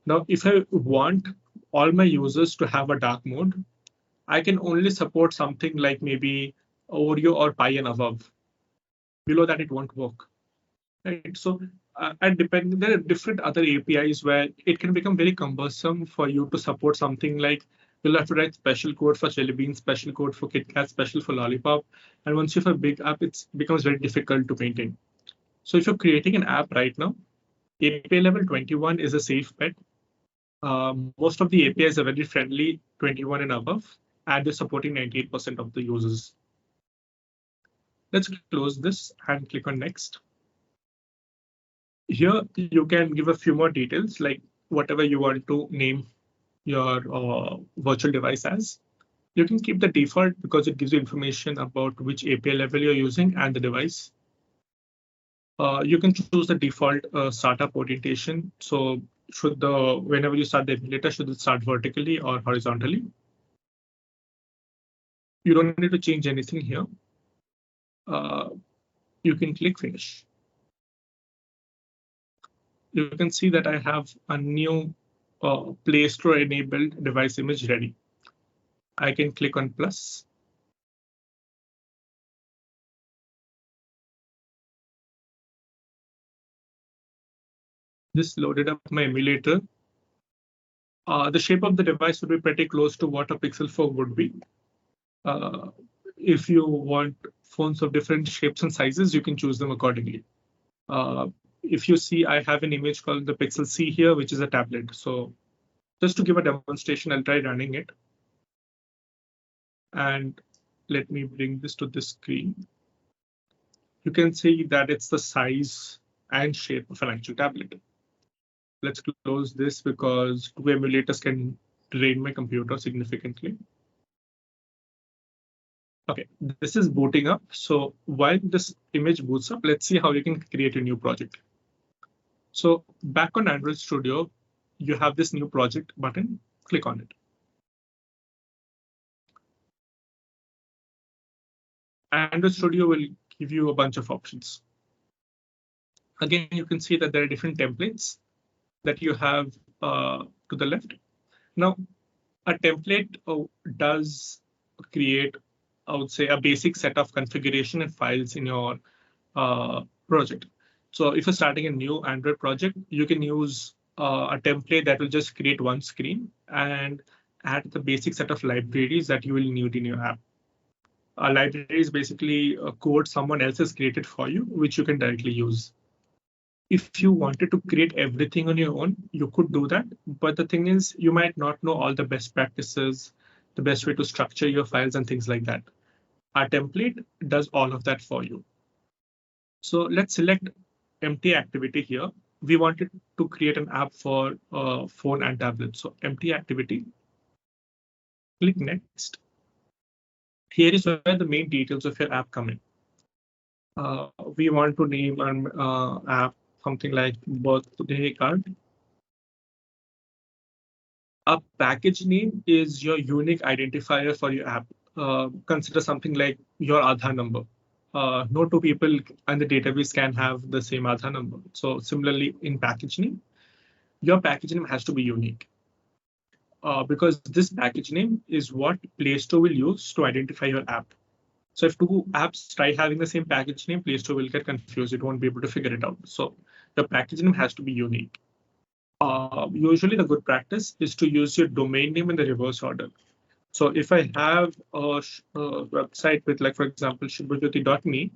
[SPEAKER 2] Now, if I want all my users to have a dark mode, I can only support something like maybe Oreo or Pi and above. Below that, it won't work. Right? So, and there are different other APIs where it can become very cumbersome for you to support something like you'll have to write special code for Jelly Bean, special code for KitKat, special for Lollipop. And once you have a big app, it becomes very difficult to maintain. So if you're creating an app right now, API level 21 is a safe bet. Most of the APIs are very friendly, 21 and above, and they're supporting 98% of the users. Let's close this and click on next. Here, you can give a few more details, like whatever you want to name your virtual device as. You can keep the default because it gives you information about which API level you're using and the device. You can choose the default startup orientation. So whenever you start the emulator, should it start vertically or horizontally? You don't need to change anything here. You can click finish. You can see that I have a new Play Store enabled device image ready. I can click on plus. This loaded up my emulator. The shape of the device would be pretty close to what a Pixel 4 would be. If you want phones of different shapes and sizes, you can choose them accordingly. If you see, I have an image called the Pixel C here, which is a tablet. So just to give a demonstration, I'll try running it. And let me bring this to this screen. You can see that it's the size and shape of an actual tablet. Let's close this because two emulators can drain my computer significantly. Okay, this is booting up. So while this image boots up, let's see how you can create a new project. So back on Android Studio, you have this new project button. Click on it. Android Studio will give you a bunch of options. Again, you can see that there are different templates that you have to the left. Now, a template does create, I would say, a basic set of configuration and files in your project. So if you're starting a new Android project, you can use a template that will just create one screen and add the basic set of libraries that you will need in your app. A library is basically a code someone else has created for you, which you can directly use. If you wanted to create everything on your own, you could do that. But the thing is, you might not know all the best practices, the best way to structure your files and things like that. Our template does all of that for you. So let's select empty activity here. We wanted to create an app for phone and tablet. So empty activity, click next. Here is where the main details of your app come in. We want to name an app something like birthday card. A package name is your unique identifier for your app. Consider something like your Aadhaar number. No two people in the database can have the same Aadhaar number. So similarly, in package name, your package name has to be unique. Because this package name is what Play Store will use to identify your app. So if two apps try having the same package name, Play Store will get confused. It won't be able to figure it out. So the package name has to be unique. Usually the good practice is to use your domain name in the reverse order. So if I have a website with, like, for example, subhrajyoti.me,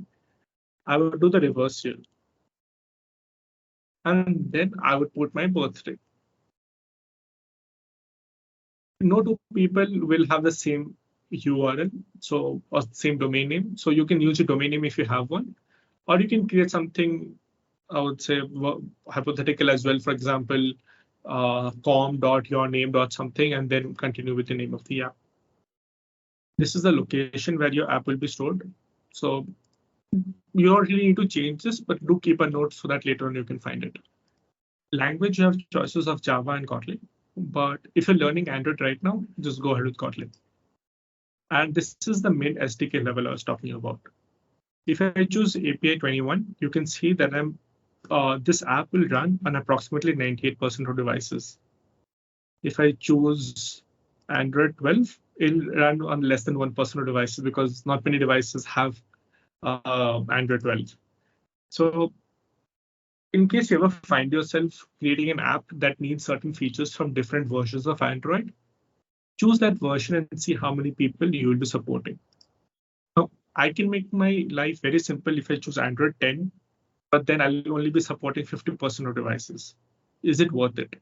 [SPEAKER 2] I would do the reverse here. And then I would put my birthday. No two people will have the same URL, so or same domain name. So you can use your domain name if you have one, or you can create something, I would say, hypothetical as well. For example, com.yourname.something, and then continue with the name of the app. This is the location where your app will be stored. So you don't really need to change this, but do keep a note so that later on you can find it. Language, you have choices of Java and Kotlin. But if you're learning Android right now, just go ahead with Kotlin. And this is the main SDK level I was talking about. If I choose API 21, you can see that this app will run on approximately 98% of devices. If I choose Android 12, it'll run on less than 1% of devices because not many devices have Android 12. So in case you ever find yourself creating an app that needs certain features from different versions of Android, choose that version and see how many people you will be supporting. Now, I can make my life very simple if I choose Android 10, but then I'll only be supporting 50% of devices. Is it worth it?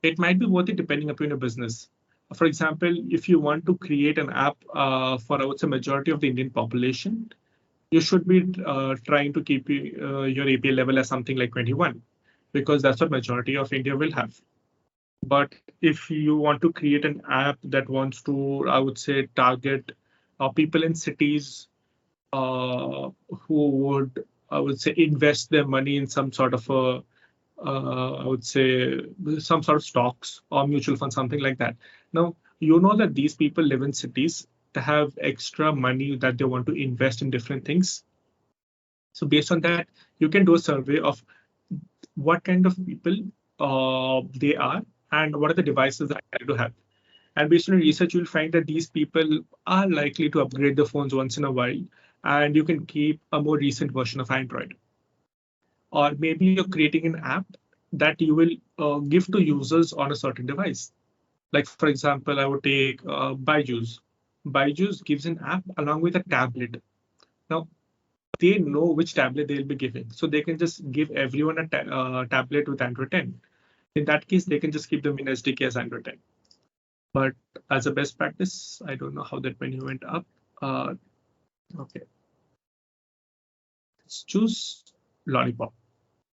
[SPEAKER 2] It might be worth it depending upon your business. For example, if you want to create an app for, I would say, majority of the Indian population, you should be trying to keep your API level as something like 21, because that's what majority of India will have. But if you want to create an app that wants to, I would say, target people in cities who would, I would say, invest their money in some sort of a, I would say, some sort of stocks or mutual funds, something like that. Now, you know that these people live in cities to have extra money that they want to invest in different things. So based on that, you can do a survey of what kind of people they are and what are the devices that they do have. And based on research, you'll find that these people are likely to upgrade the phones once in a while, and you can keep a more recent version of Android. Or maybe you're creating an app that you will give to users on a certain device. Like, for example, I would take Byju's. Byju's gives an app along with a tablet. Now, they know which tablet they'll be giving, so they can just give everyone a tablet with Android 10. In that case, they can just keep them in SDK as Android 10. But as a best practice, I don't know how that menu went up. Okay. Let's choose Lollipop.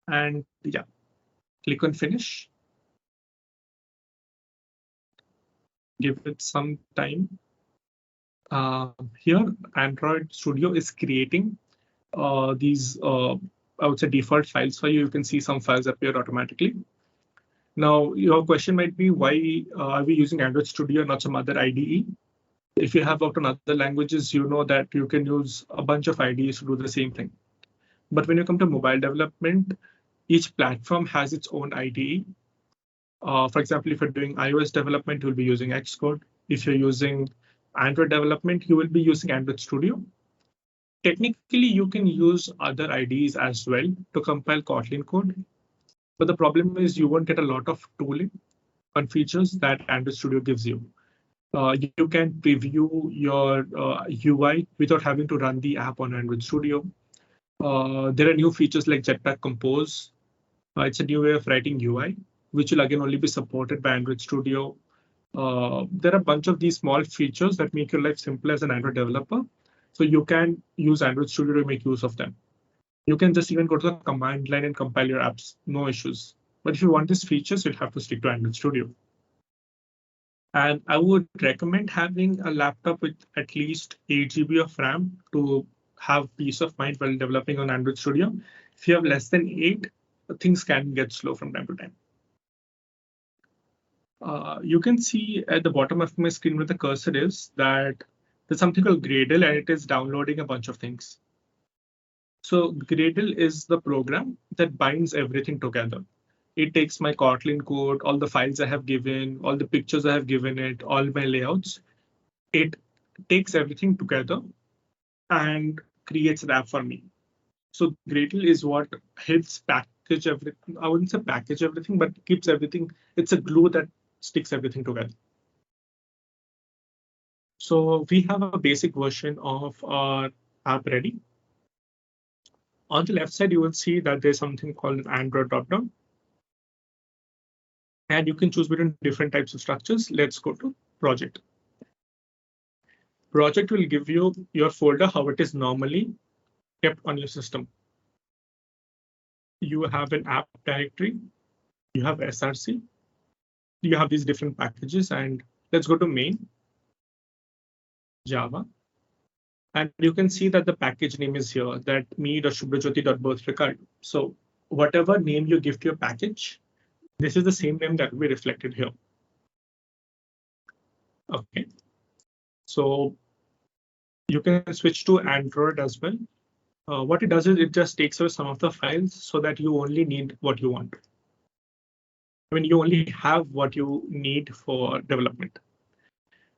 [SPEAKER 2] And yeah, click on finish. Give it some time. Here, Android Studio is creating these, I would say, default files for you. You can see some files appear automatically. Now, your question might be, why are we using Android Studio, not some other IDE? If you have worked on other languages, you know that you can use a bunch of IDEs to do the same thing. But when you come to mobile development, each platform has its own IDE. For example, if you're doing iOS development, you'll be using Xcode. If you're using Android development, you will be using Android Studio. Technically, you can use other IDEs as well to compile Kotlin code. But the problem is you won't get a lot of tooling on features that Android Studio gives you. You can preview your UI without having to run the app on Android Studio. There are new features like Jetpack Compose. It's a new way of writing UI, which will again only be supported by Android Studio. There are a bunch of these small features that make your life simple as an Android developer. So you can use Android Studio to make use of them. You can just even go to the command line and compile your apps, no issues. But if you want these features, you'll have to stick to Android Studio. And I would recommend having a laptop with at least 8 GB of RAM to have peace of mind while developing on Android Studio. If you have less than 8, things can get slow from time to time. You can see at the bottom of my screen where the cursor is that there's something called Gradle, and it is downloading a bunch of things. So Gradle is the program that binds everything together. It takes my Kotlin code, all the files I have given, all the pictures I have given it, all my layouts. It takes everything together and creates an app for me. So Gradle is what helps package everything. I wouldn't say package everything, but keeps everything. It's a glue that sticks everything together. So we have a basic version of our app ready. On the left side, you will see that there's something called an Android dropdown. And you can choose between different types of structures. Let's go to project. Project will give you your folder, how it is normally kept on your system. You have an app directory, you have SRC, you have these different packages, and let's go to main, Java. And you can see that the package name is here, that me.subhrajyoti.birthrecord. So whatever name you give to your package, this is the same name that will be reflected here. Okay. So you can switch to Android as well. What it does is it just takes away some of the files so that you only need what you want. I mean, you only have what you need for development.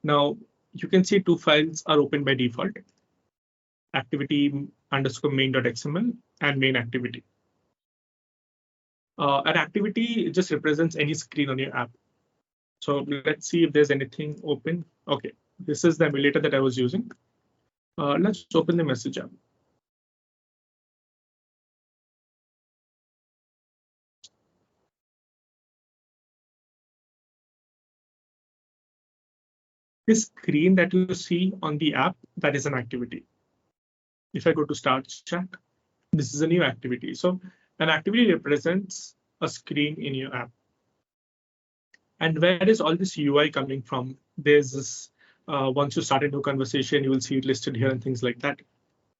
[SPEAKER 2] Now, you can see 2 files are open by default. Activity_main.xml and main activity. An activity just represents any screen on your app. So let's see if there's anything open. OK, this is the emulator that I was using. Let's open the message app. This screen that you see on the app, that is an activity. If I go to start chat, this is a new activity. So an activity represents a screen in your app. And where is all this UI coming from? There's this, once you start a new conversation, you will see it listed here and things like that.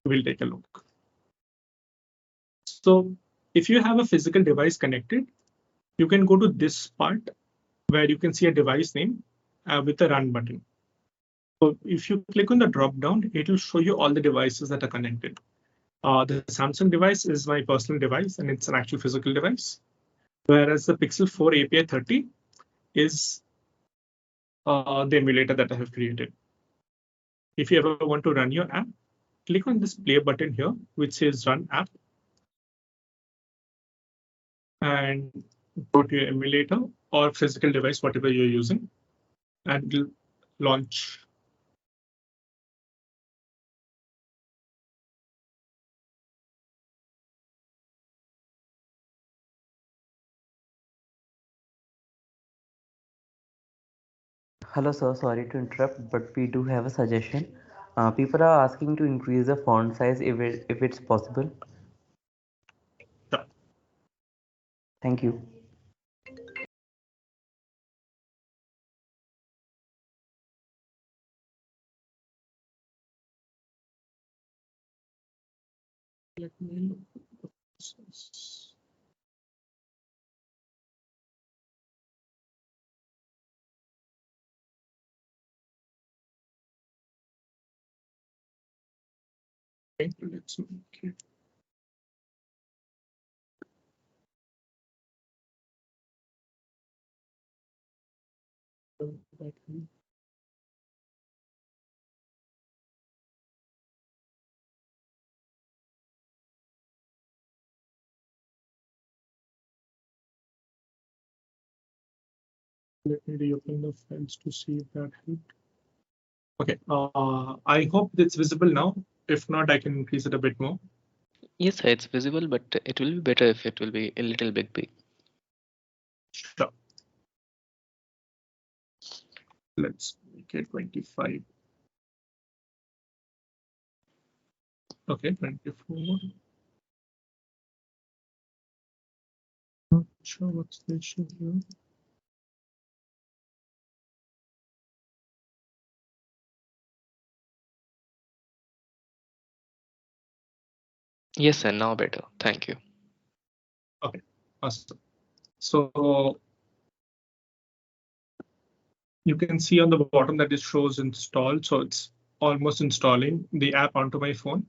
[SPEAKER 2] We'll take a look. So if you have a physical device connected, you can go to this part where you can see a device name with a run button. So if you click on the drop down, it will show you all the devices that are connected. The Samsung device is my personal device, and it's an actual physical device. Whereas the Pixel 4 API 30 is the emulator that I have created. If you ever want to run your app, click on this play button here, which says run app. And go to your emulator or physical device, whatever you're using, and launch
[SPEAKER 3] Hello, sir. Sorry to interrupt, but we do have a suggestion. People are asking to increase the font size if it's possible.
[SPEAKER 2] Sure.
[SPEAKER 3] Thank you.
[SPEAKER 2] Let me look at the process. Okay, let's make it. Let me reopen the files to see if that helped. Okay, I hope it's visible now. If not, I can increase it a bit more.
[SPEAKER 1] Yes, sir, it's visible, but it will be better if it will be a little bit big.
[SPEAKER 2] Sure. Let's make it 25. Okay, 24. Not sure what's the issue here.
[SPEAKER 1] Yes, sir, now better. Thank you.
[SPEAKER 2] Okay, awesome. So you can see on the bottom that it shows installed. So it's almost installing the app onto my phone.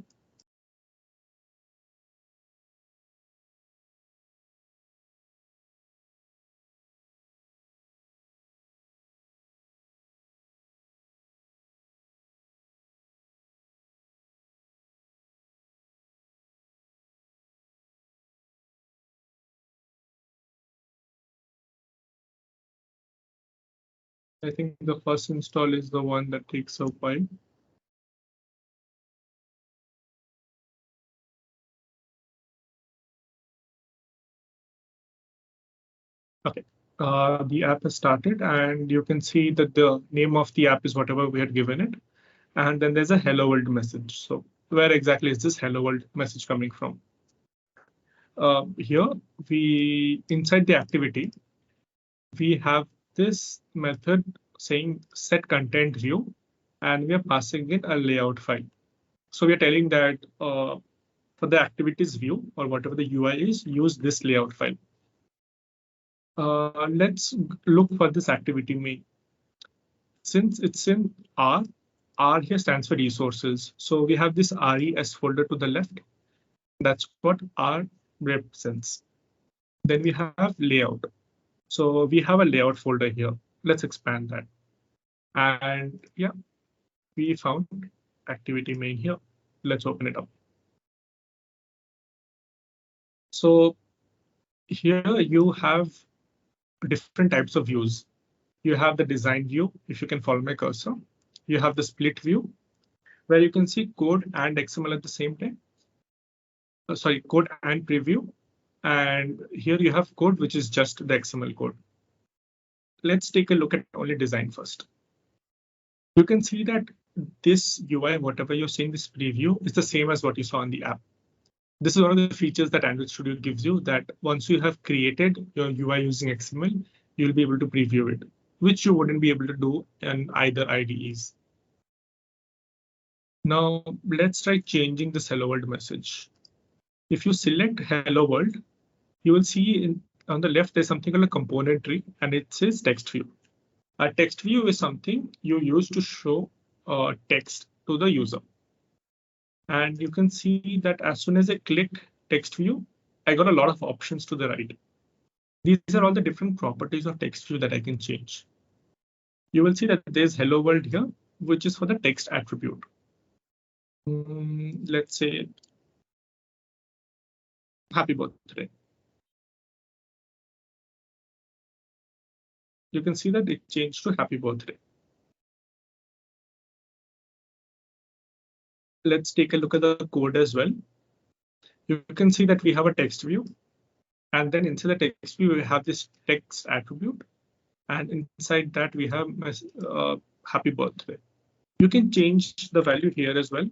[SPEAKER 2] I think the first install is the one that takes a while. Okay, the app has started and you can see that the name of the app is whatever we had given it. And then there's a hello world message. So where exactly is this hello world message coming from? Here we inside the activity, we have this method saying set content view, and we are passing in a layout file. So we are telling that for the activities view or whatever the UI is, use this layout file. Let's look for this activity main. Since it's in R here stands for resources. So we have this RES folder to the left. That's what R represents. Then we have layout. So we have a layout folder here. Let's expand that. And yeah, we found activity main here. Let's open it up. So here you have different types of views. You have the design view, if you can follow my cursor. You have the split view, where you can see code and XML at the same time. Sorry, code and preview. And here you have code, which is just the XML code. Let's take a look at only design first. You can see that this UI, whatever you're seeing this preview, is the same as what you saw in the app. This is one of the features that Android Studio gives you, that once you have created your UI using XML, you'll be able to preview it, which you wouldn't be able to do in either IDEs. Now let's try changing this hello world message. If you select hello world, you will see on the left, there's something called a component tree, and it says text view. A text view is something you use to show text to the user. And you can see that as soon as I click text view, I got a lot of options to the right. These are all the different properties of text view that I can change. You will see that there's hello world here, which is for the text attribute. Let's say happy birthday. You can see that it changed to happy birthday. Let's take a look at the code as well. You can see that we have a text view, and then inside the text view, we have this text attribute. and inside that we have happy birthday. You can change the value here as well.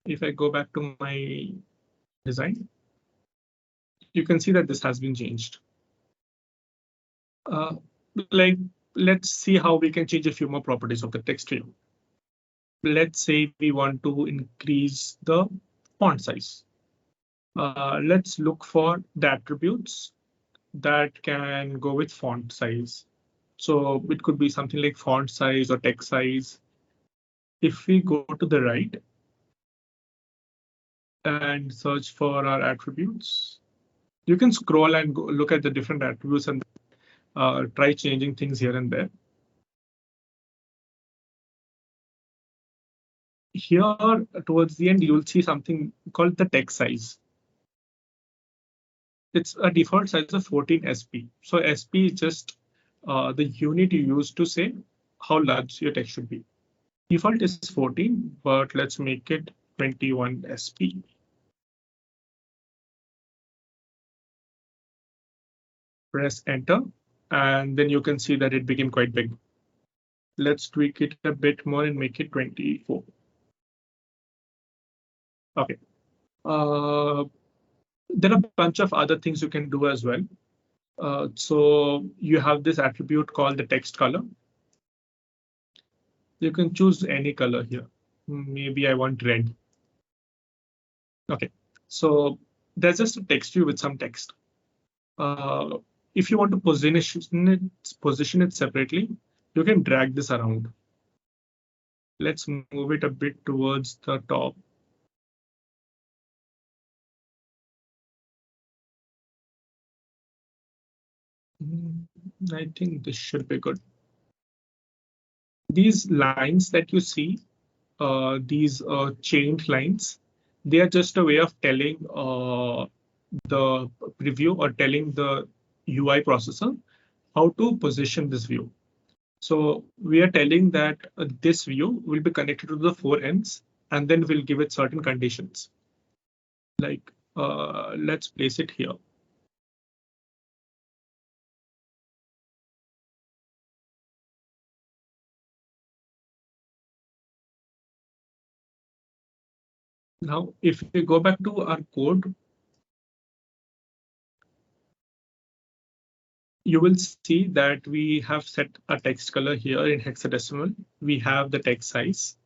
[SPEAKER 2] If I go back to my design, you can see that this has been changed. Like, let's see how we can change a few more properties of the text view. Let's say we want to increase the font size. Let's look for the attributes that can go with font size. So it could be something like font size or text size. If we go to the right and search for our attributes, you can scroll and go look at the different attributes and try changing things here and there. Here towards the end, you'll see something called the text size. It's a default size of 14 SP. So SP is just the unit you use to say how large your text should be. Default is 14, but let's make it 21 SP. Press enter, and then you can see that it became quite big. Let's tweak it a bit more and make it 24. Okay. There are a bunch of other things you can do as well. So you have this attribute called the text color. You can choose any color here. Maybe I want red. Okay, so there's just a text view with some text. If you want to position it separately, you can drag this around. Let's move it a bit towards the top. I think this should be good. These lines that you see, these chained lines, they are just a way of telling the preview or telling the UI processor how to position this view. So we are telling that this view will be connected to the four ends, and then we'll give it certain conditions. Like let's place it here. Now, if we go back to our code, you will see that we have set a text color here in hexadecimal. We have the text size.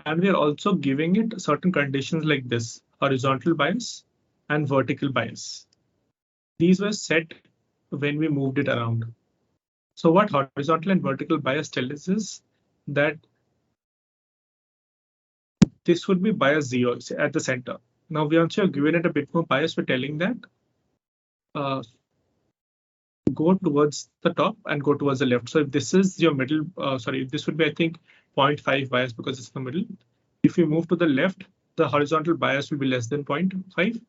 [SPEAKER 2] And we are also giving it certain conditions like this: horizontal bias and vertical bias. These were set when we moved it around. So what horizontal and vertical bias tell us is that this would be bias 0 at the center. Now we also have given it a bit more bias. We're telling that go towards the top and go towards the left. So if this is your middle, sorry, this would be, I think, 0.5 bias because it's the middle. If you move to the left, the horizontal bias will be less than 0.5.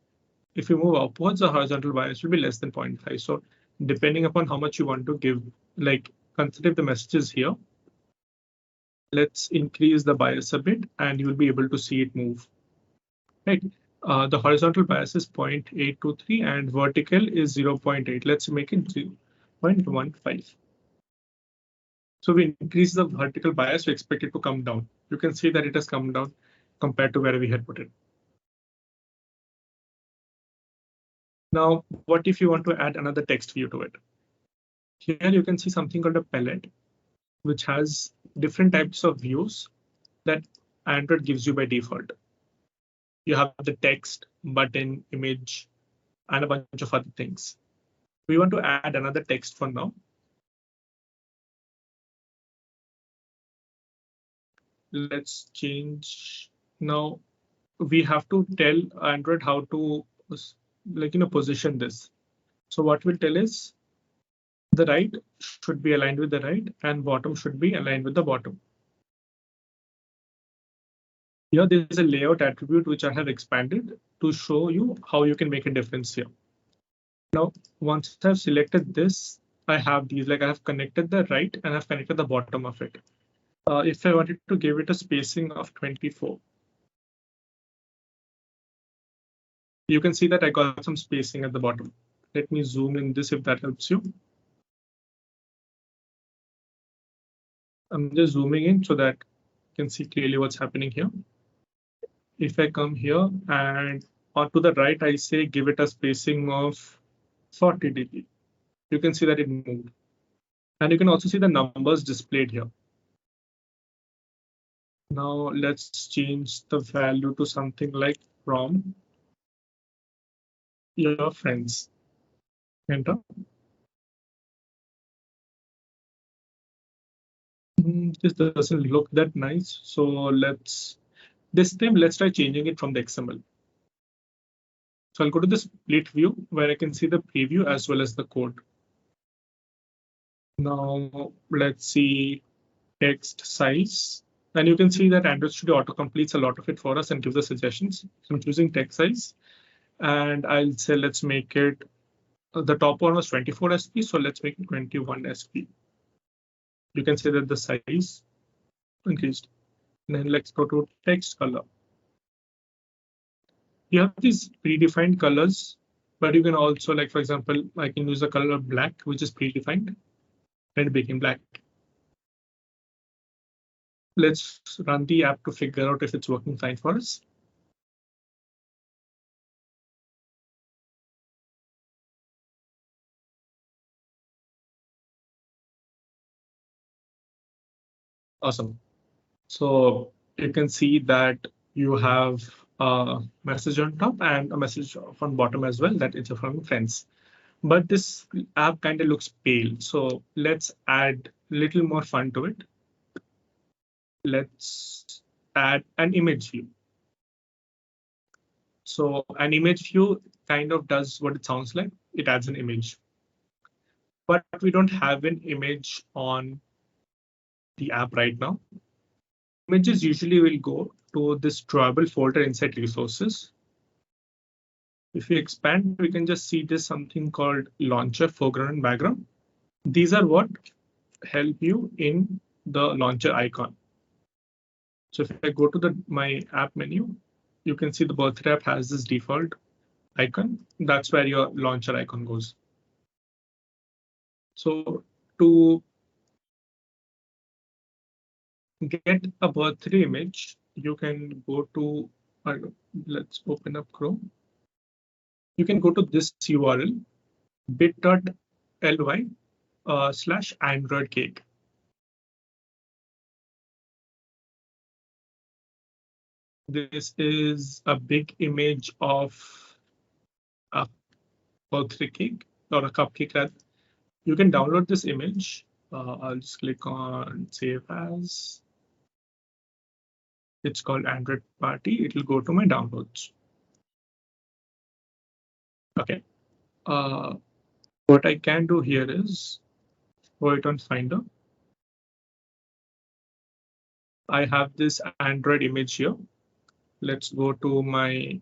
[SPEAKER 2] If you move upwards, the horizontal bias will be less than 0.5. So depending upon how much you want to give, like consider the messages here. Let's increase the bias a bit and you'll be able to see it move. Right. The horizontal bias is 0.823 and vertical is 0.8. Let's make it 0.15. So we increase the vertical bias, we expect it to come down. You can see that it has come down compared to where we had put it. Now, what if you want to add another text view to it? Here you can see something called a palette, which has different types of views that Android gives you by default. You have the text, button, image, and a bunch of other things. We want to add another text for now. Let's change. Now we have to tell Android how to position this. So what we'll tell is the right should be aligned with the right and bottom should be aligned with the bottom. Here there is a layout attribute which I have expanded to show you how you can make a difference here. Now, once I've selected this, I have these, like I have connected the right and I've connected the bottom of it. If I wanted to give it a spacing of 24, you can see that I got some spacing at the bottom. Let me zoom in this if that helps you. I'm just zooming in so that you can see clearly what's happening here. If I come here and on to the right, I say give it a spacing of 40 dB. You can see that it moved. And you can also see the numbers displayed here. Now let's change the value to something like from your friends. Enter. This doesn't look that nice. So this time let's try changing it from the XML. So I'll go to the split view where I can see the preview as well as the code. Now let's see text size. And you can see that Android Studio auto completes a lot of it for us and gives us suggestions. So I'm choosing text size and I'll say let's make it, the top one was 24 SP, so let's make it 21 SP. You can see that the size increased. And then let's go to text color. You have these predefined colors, but you can also, like, for example, I can use the color black, which is predefined, and it became black. Let's run the app to figure out if it's working fine for us. Awesome. So you can see that you have a message on top and a message on bottom as well that it's from friends. But this app kind of looks pale. So let's add a little more fun to it. Let's add an image view. So an image view kind of does what it sounds like. It adds an image. But we don't have an image on the app right now. Images usually will go to this drawable folder inside resources. If we expand, we can just see this something called launcher, foreground and background. These are what help you in the launcher icon. So if I go to my app menu, you can see the birthday app has this default icon. That's where your launcher icon goes. So to get a birthday image, you can go to, let's open up Chrome. You can go to this URL, bit.ly /Android cake. This is a big image of a birthday cake or a cupcake rather. You can download this image. I'll just click on save as. It's called Android Party. It will go to my downloads. Okay. What I can do here is go it on Finder. I have this Android image here. Let's go to my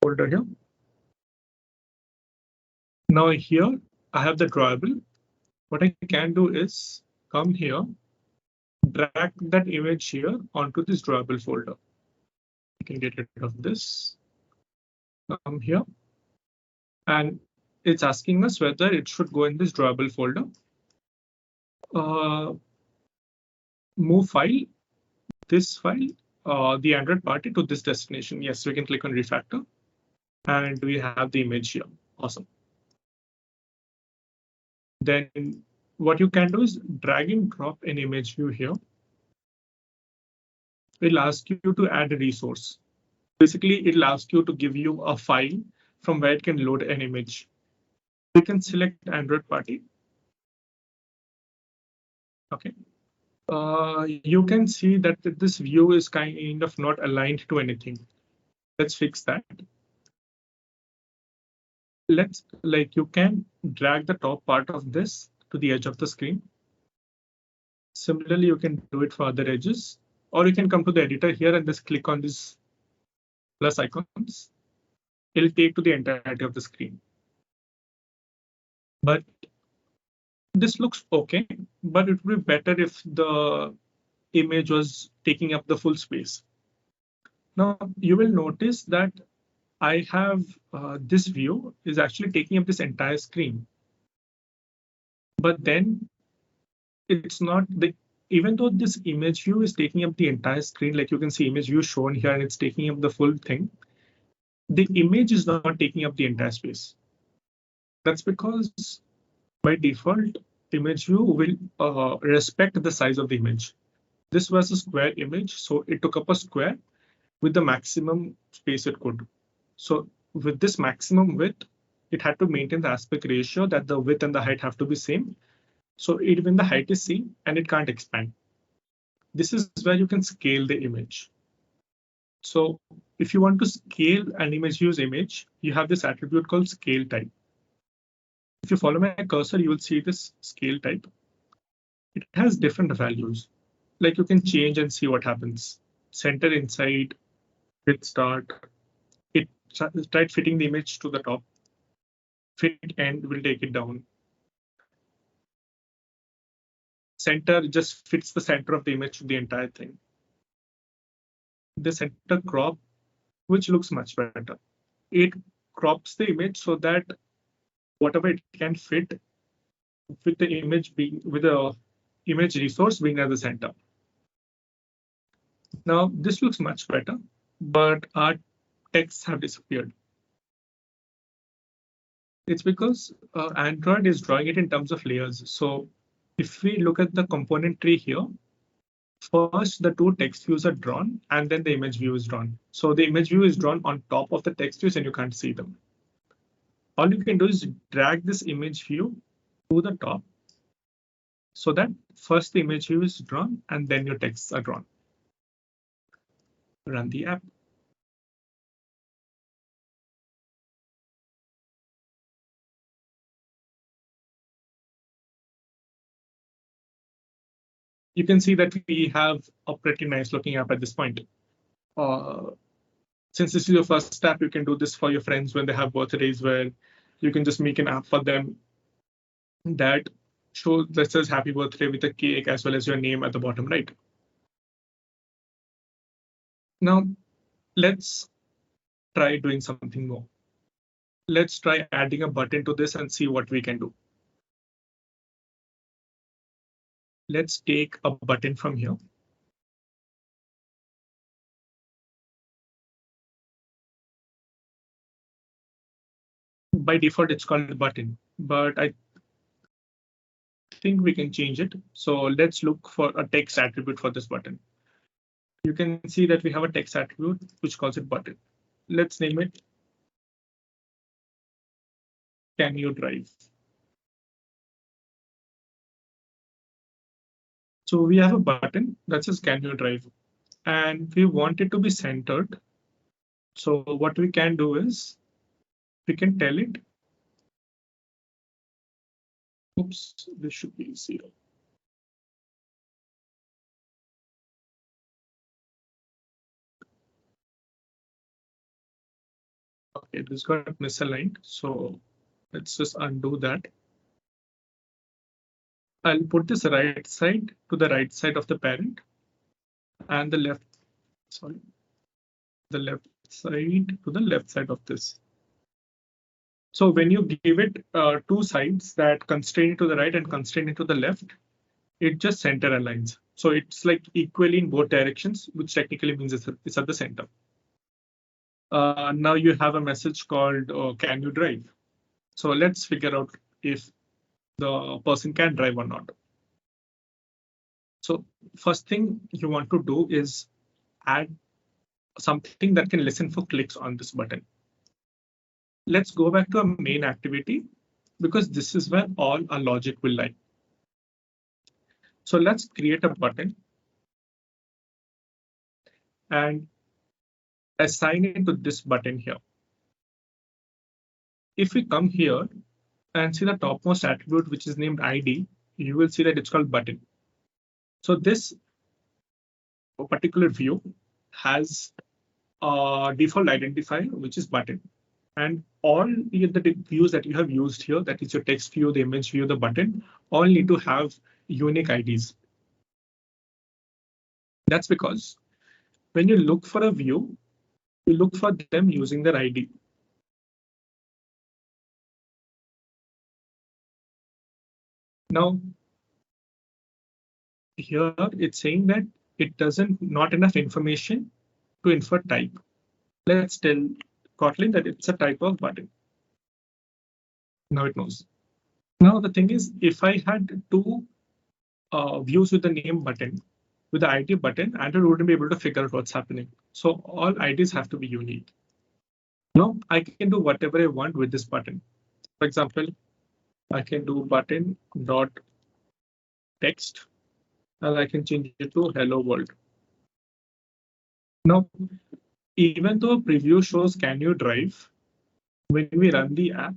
[SPEAKER 2] folder here. Now here I have the drawable. What I can do is come here, drag that image here onto this drawable folder. You can get rid of this. Come here. And it's asking us whether it should go in this drawable folder. Move file, this file, the Android party to this destination. Yes, we can click on refactor and we have the image here. Awesome. Then what you can do is drag and drop an image view here. It'll ask you to add a resource. Basically, it'll ask you to give you a file from where it can load an image. We can select Android party. Okay. You can see that this view is kind of not aligned to anything. Let's fix that. You can drag the top part of this to the edge of the screen. Similarly, you can do it for other edges, or you can come to the editor here and just click on this plus icons. It'll take to the entirety of the screen. But this looks okay, but it would be better if the image was taking up the full space. Now you will notice that I have this view is actually taking up this entire screen. But then it's not the, even though this image view is taking up the entire screen, like you can see image view shown here and it's taking up the full thing, the image is not taking up the entire space. That's because by default, image view will respect the size of the image. This was a square image, so it took up a square with the maximum space it could. So with this maximum width, it had to maintain the aspect ratio that the width and the height have to be same. So even the height is same and it can't expand. This is where you can scale the image. So if you want to scale an image views image, you have this attribute called scale type. If you follow my cursor, you will see this scale type. It has different values. Like you can change and see what happens. Center inside, width start. It tried fitting the image to the top. Fit end will take it down. Center just fits the center of the image to the entire thing. The center crop, which looks much better. It crops the image so that whatever it can fit with the image being with the image resource being at the center. Now this looks much better, but our texts have disappeared. It's because Android is drawing it in terms of layers. So if we look at the component tree here, first the two text views are drawn and then the image view is drawn. So the image view is drawn on top of the text views and you can't see them. All you can do is drag this image view to the top so that first the image view is drawn and then your texts are drawn. Run the app. You can see that we have a pretty nice looking app at this point. Since this is your first app, you can do this for your friends when they have birthdays, where you can just make an app for them that shows that says happy birthday with a cake as well as your name at the bottom right. Now, let's try doing something more. Let's try adding a button to this and see what we can do. Let's take a button from here. By default, it's called a button, but I think we can change it. So let's look for a text attribute for this button. You can see that we have a text attribute which calls it button. Let's name it Can You Drive? So we have a button that says Can You Drive? And we want it to be centered. So what we can do is we can tell it. Oops, this should be 0. Okay, this got misaligned. So let's just undo that. I'll put this right side to the right side of the parent and the left side to the left side of this. So when you give it two sides that constrain it to the right and constrain it to the left, it just center aligns. So it's like equally in both directions, which technically means it's at the center. Now you have a message called Can You Drive? So let's figure out if the person can drive or not. So first thing you want to do is add something that can listen for clicks on this button. Let's go back to our main activity because this is where all our logic will lie. So let's create a button and assign it to this button here. If we come here and see the topmost attribute, which is named ID, you will see that it's called button. So this particular view has a default identifier, which is button. And all the views that you have used here, that is your text view, the image view, the button, all need to have unique IDs. That's because when you look for a view, You look for them using their ID. Now, here it's saying that it doesn't not enough information to infer type. Let's tell Kotlin that it's a type of button. Now it knows. Now the thing is, if I had two views with the name button, with the ID button, Android wouldn't be able to figure out what's happening. So all IDs have to be unique. Now I can do whatever I want with this button. For example, I can do button dot text, and I can change it to hello world. Now, even though preview shows can you drive, when we run the app,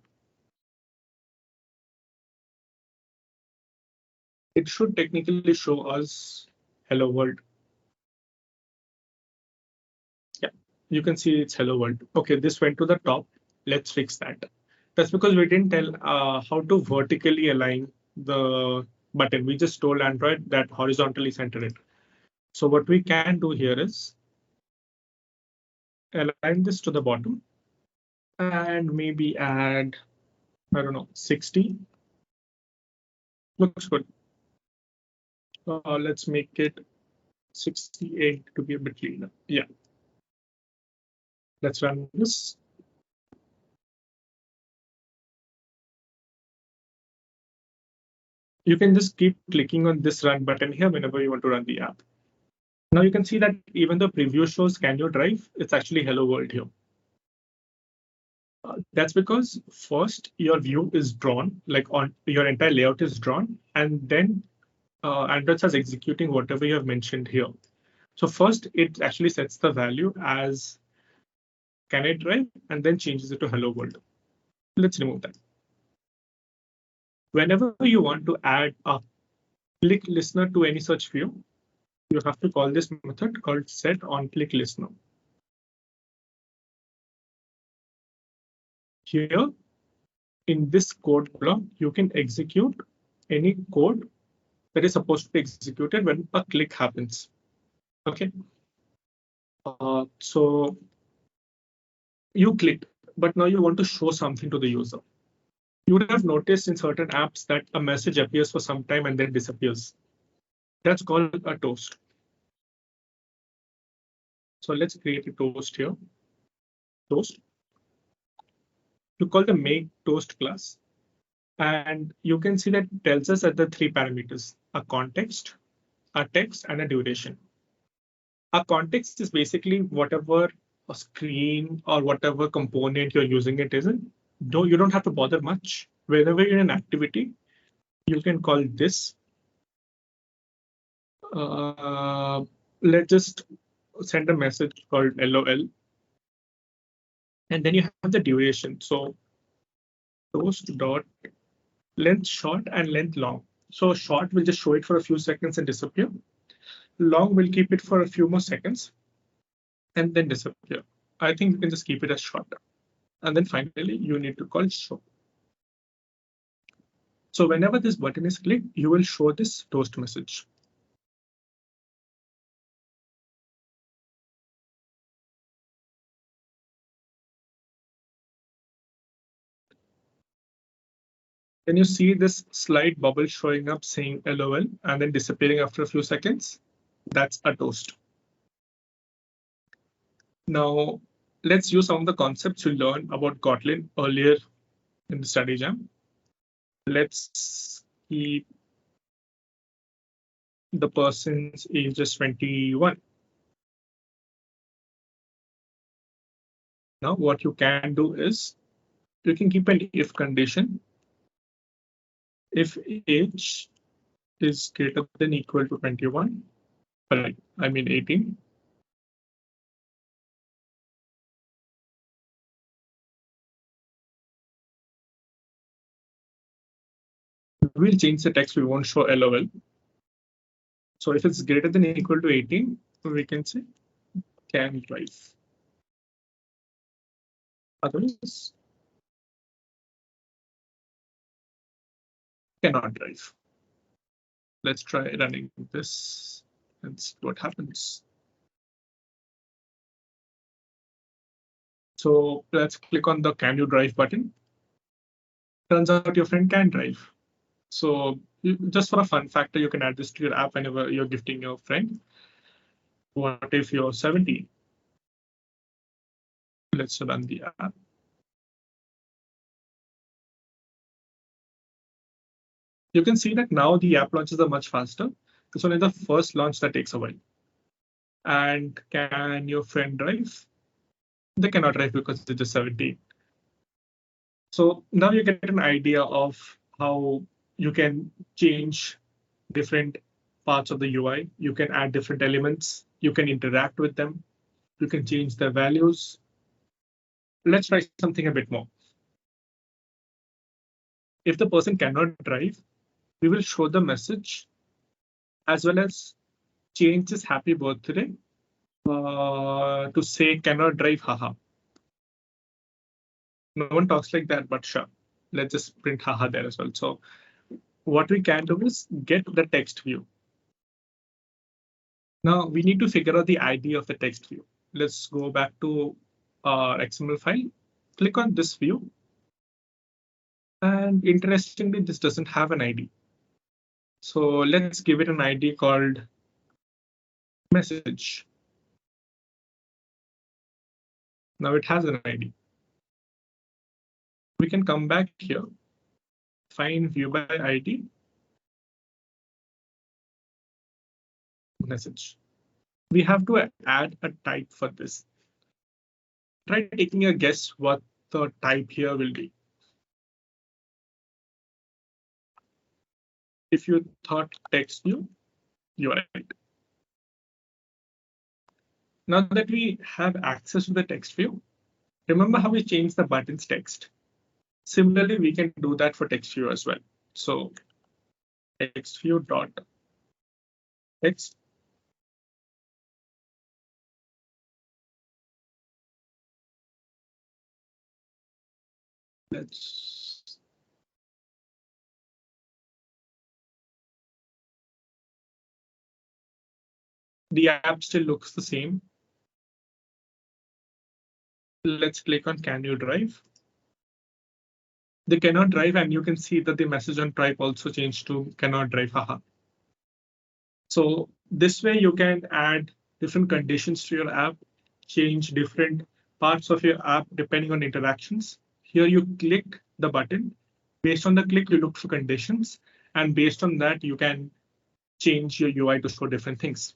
[SPEAKER 2] it should technically show us hello world. Yeah, you can see it's hello world. Okay, this went to the top. Let's fix that. That's because we didn't tell how to vertically align the button. We just told Android that horizontally center it. So what we can do here is align this to the bottom and maybe add, I don't know, 60. Looks good. Let's make it 68 to be a bit cleaner. Yeah. Let's run this. You can just keep clicking on this run button here whenever you want to run the app. Now you can see that even the preview shows can you drive, it's actually hello world here. That's because first your view is drawn, like on your entire layout is drawn, and then Android starts executing whatever you have mentioned here. So first it actually sets the value as can I drive and then changes it to hello world. Let's remove that. Whenever you want to add a click listener to any such view, you have to call this method called set on click listener. Here in this code block, you can execute any code that is supposed to be executed when a click happens. Okay. So you clicked, but now you want to show something to the user. You would have noticed in certain apps that a message appears for some time and then disappears. That's called a toast. So let's create a toast here. Toast. You call the make toast class. And you can see that it tells us that the three parameters, a context, a text, and a duration. A context is basically whatever a screen or whatever component you're using it is in. You don't have to bother much. Whenever you're in an activity, you can call this. Let's just send a message called LOL. And then you have the duration. So toast dot length short and length long. So short will just show it for a few seconds and disappear. Long will keep it for a few more seconds and then disappear. I think you can just keep it as short. And then finally, you need to call show. So whenever this button is clicked, you will show this toast message. Can you see this slight bubble showing up saying LOL and then disappearing after a few seconds? That's a toast. Now, let's use some of the concepts you learned about Kotlin earlier in the study jam. Let's keep the person's age as 21. Now, what you can do is you can keep an if condition. If age is greater than equal to 21, right? I mean 18. We'll change the text. We won't show LOL. So if it's greater than equal to 18, we can say can drive. Otherwise, cannot drive. Let's try running this and see what happens. So let's click on the Can You Drive button. Turns out your friend can drive. So just for a fun factor, you can add this to your app whenever you're gifting your friend. What if you're 17? Let's run the app. You can see that now the app launches are much faster. It's only the first launch that takes a while. And can your friend drive? They cannot drive because they're just 17. So now you get an idea of how you can change different parts of the UI. You can add different elements. You can interact with them. You can change their values. Let's try something a bit more. If the person cannot drive, we will show the message as well as change his happy birthday to say cannot drive, haha. No one talks like that, but sure. Let's just print haha there as well. So what we can do is get the text view. Now we need to figure out the ID of the text view. Let's go back to our XML file. Click on this view. And interestingly, this doesn't have an ID. So let's give it an ID called message. Now it has an ID. We can come back here, find view by ID, message. We have to add a type for this. Try taking a guess what the type here will be. If you thought text view, you are right. Now that we have access to the text view, remember how we changed the button's text? Similarly, we can do that for text view as well. So text view dot text. The app still looks the same. Let's click on Can You Drive? They cannot drive, and you can see that the message on type also changed to cannot drive, haha. So this way you can add different conditions to your app, change different parts of your app depending on interactions. Here you click the button. Based on the click, you look for conditions, and based on that, you can change your UI to show different things.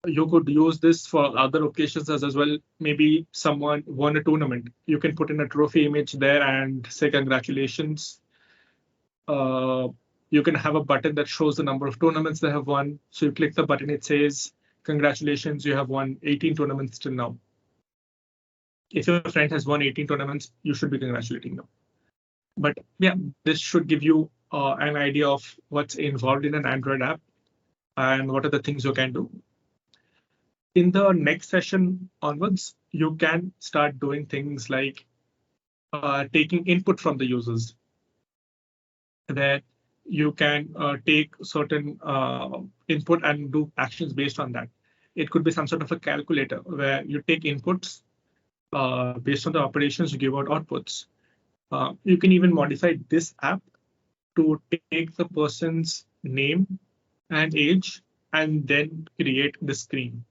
[SPEAKER 2] You could use this for other occasions as well. Maybe someone won a tournament. You can put in a trophy image there and say congratulations. You can have a button that shows the number of tournaments they have won. So you click the button, it says, congratulations, you have won 18 tournaments till now. If your friend has won 18 tournaments, you should be congratulating them. But yeah, this should give you an idea of what's involved in an Android app and what are the things you can do. In the next session onwards, you can start doing things like taking input from the users, that you can take certain input and do actions based on that. It could be some sort of a calculator where you take inputs based on the operations, you give out outputs. You can even modify this app to take the person's name and age and then create the screen.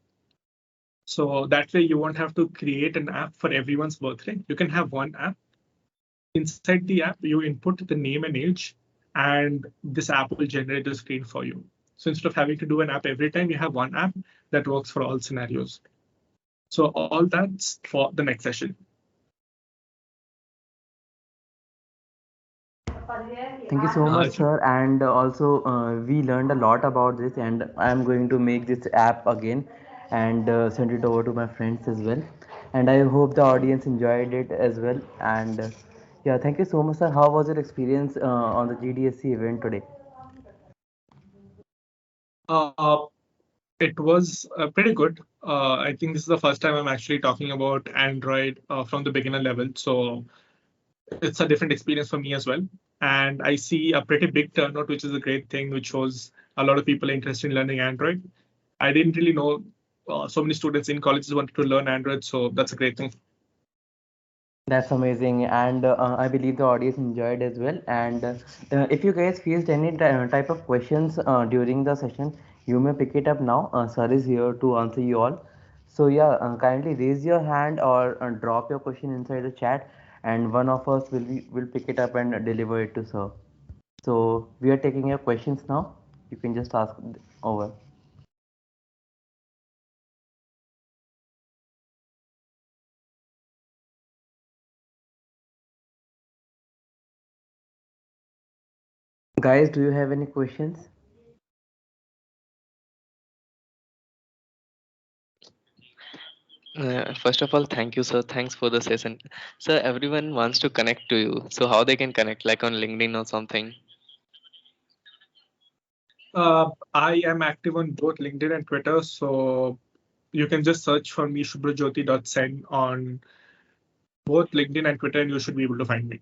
[SPEAKER 2] So that way you won't have to create an app for everyone's birthday. You can have one app. Inside the app, you input the name and age, and this app will generate the screen for you. So instead of having to do an app every time, you have one app that works for all scenarios. So all that's for the next session.
[SPEAKER 3] Thank you so much, sir. And also, we learned a lot about this, and I'm going to make this app again and send it over to my friends as well. And I hope the audience enjoyed it as well. And yeah, thank you so much, sir. How was your experience on the GDSC event today?
[SPEAKER 2] It was pretty good. I think this is the first time I'm actually talking about Android from the beginner level. So it's a different experience for me as well. And I see a pretty big turnout, which is a great thing, which shows a lot of people are interested in learning Android. I didn't really know so many students in colleges wanted to learn Android, so that's a great thing.
[SPEAKER 3] That's amazing, and I believe the audience enjoyed as well. And if you guys faced any type of questions during the session, you may pick it up now. Sir is here to answer you all. So yeah, kindly raise your hand or drop your question inside the chat, and one of us will pick it up and deliver it to sir. So we are taking your questions now. You can just ask over. Guys, do you have any questions?
[SPEAKER 1] First of all, thank you, sir. Thanks for the session. Sir, everyone wants to connect to you. So how they can connect, like on LinkedIn or something?
[SPEAKER 2] I am active on both LinkedIn and Twitter, so you can just search for me, Subhrajyoti.Sen, on both LinkedIn and Twitter, and you should be able to find me.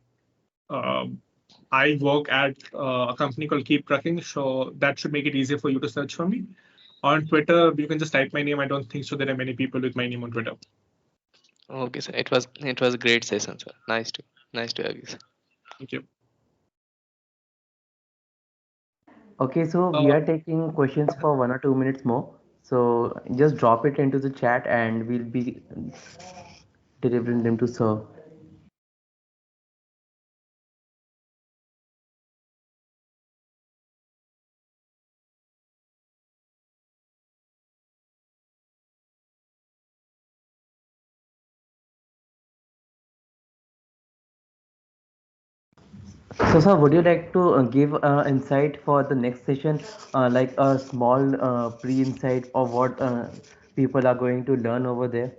[SPEAKER 2] I work at a company called KeepTruckin, so that should make it easier for you to search for me. On Twitter, you can just type my name. I don't think so there are many people with my name on Twitter.
[SPEAKER 1] Okay, sir. It was a great session, sir. Nice to have you, sir.
[SPEAKER 2] Thank you.
[SPEAKER 3] Okay, so we are taking questions for 1 or 2 minutes more. So just drop it into the chat and we'll be delivering them to sir. So sir, would you like to give insight for the next session, like a small pre-insight of what people are going to learn over there?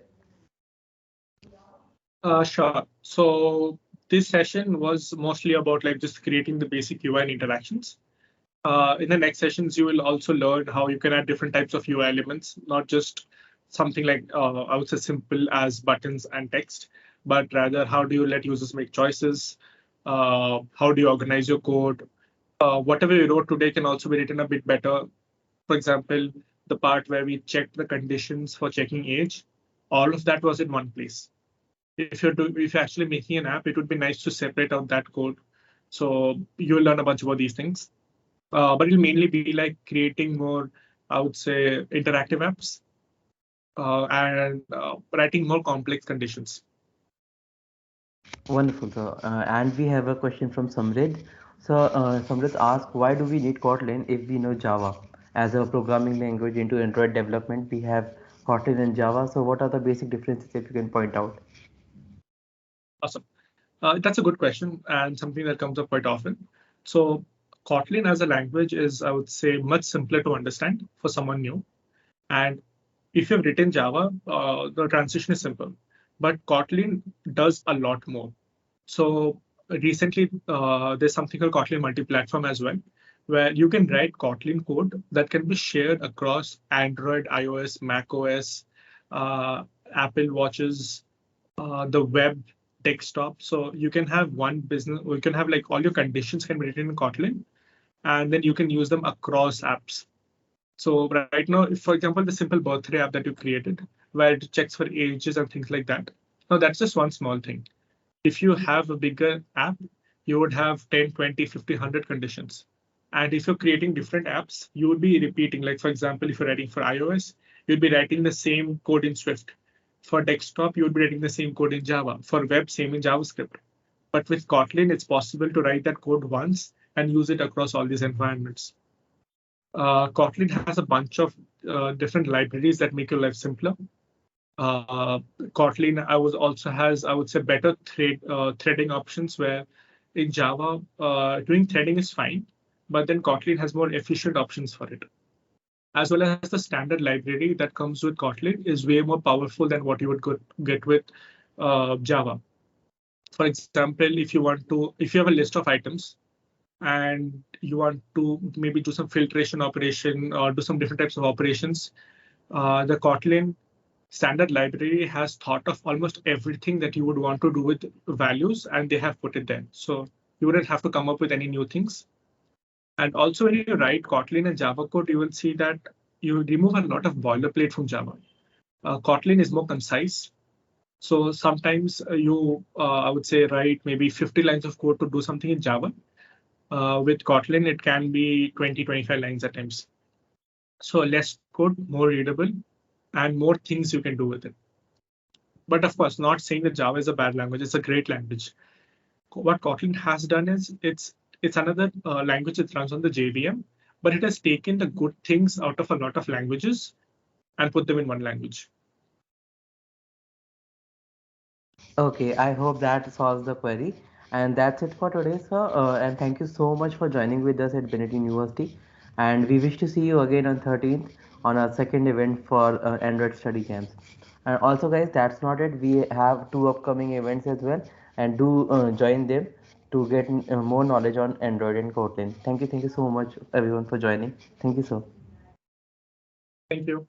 [SPEAKER 2] Sure. So this session was mostly about like just creating the basic UI and interactions. In the next sessions, you will also learn how you can add different types of UI elements, not just something like I would say simple as buttons and text, but rather how do you let users make choices? How do you organize your code? Whatever you wrote today can also be written a bit better. For example, the part where we checked the conditions for checking age, all of that was in one place. If you're actually making an app, it would be nice to separate out that code. So you'll learn a bunch about these things. But it'll mainly be like creating more, I would say, interactive apps and writing more complex conditions.
[SPEAKER 3] Wonderful, sir. And we have a question from Samrid. So Samrid asks, why do we need Kotlin if we know Java? As a programming language into Android development, we have Kotlin and Java. So what are the basic differences if you can point out?
[SPEAKER 2] Awesome. That's a good question and something that comes up quite often. So Kotlin as a language is, I would say, much simpler to understand for someone new. And if you've written Java, the transition is simple. But Kotlin does a lot more. So recently, there's something called Kotlin multi-platform as well, where you can write Kotlin code that can be shared across Android, iOS, macOS, Apple Watches, the web, desktop. So you can have one business, or you can have like all your conditions can be written in Kotlin, and then you can use them across apps. So right now, if, for example, the simple birthday app that you created, where it checks for ages and things like that. Now that's just one small thing. If you have a bigger app, you would have 10, 20, 50, 100 conditions. And if you're creating different apps, you would be repeating, like, for example, if you're writing for iOS, you'd be writing the same code in Swift. For desktop, you would be writing the same code in Java. For web, same in JavaScript. But with Kotlin, it's possible to write that code once and use it across all these environments. Kotlin has a bunch of different libraries that make your life simpler. Kotlin also has, I would say, better threading options where in Java, doing threading is fine, but then Kotlin has more efficient options for it. As well as the standard library that comes with Kotlin is way more powerful than what you would get with Java. For example, if you have a list of items and you want to maybe do some filtration operation or do some different types of operations, the Kotlin standard library has thought of almost everything that you would want to do with values, and they have put it there. So you wouldn't have to come up with any new things. And also when you write Kotlin and Java code, you will see that you remove a lot of boilerplate from Java. Kotlin is more concise. So sometimes I would say, write maybe 50 lines of code to do something in Java. With Kotlin, it can be 20, 25 lines at times. So less code, more readable, and more things you can do with it. But of course, not saying that Java is a bad language. It's a great language. What Kotlin has done is it's another language that runs on the JVM, but it has taken the good things out of a lot of languages and put them in one language.
[SPEAKER 3] Okay, I hope that solves the query. And that's it for today, sir. And thank you so much for joining with us at Bennett University. And we wish to see you again on 13th on our second event for Android study camps. And also, guys, that's not it. We have two upcoming events as well, and do join them to get more knowledge on Android and Kotlin. Thank you so much, everyone, for joining. Thank you, sir.
[SPEAKER 2] Thank you.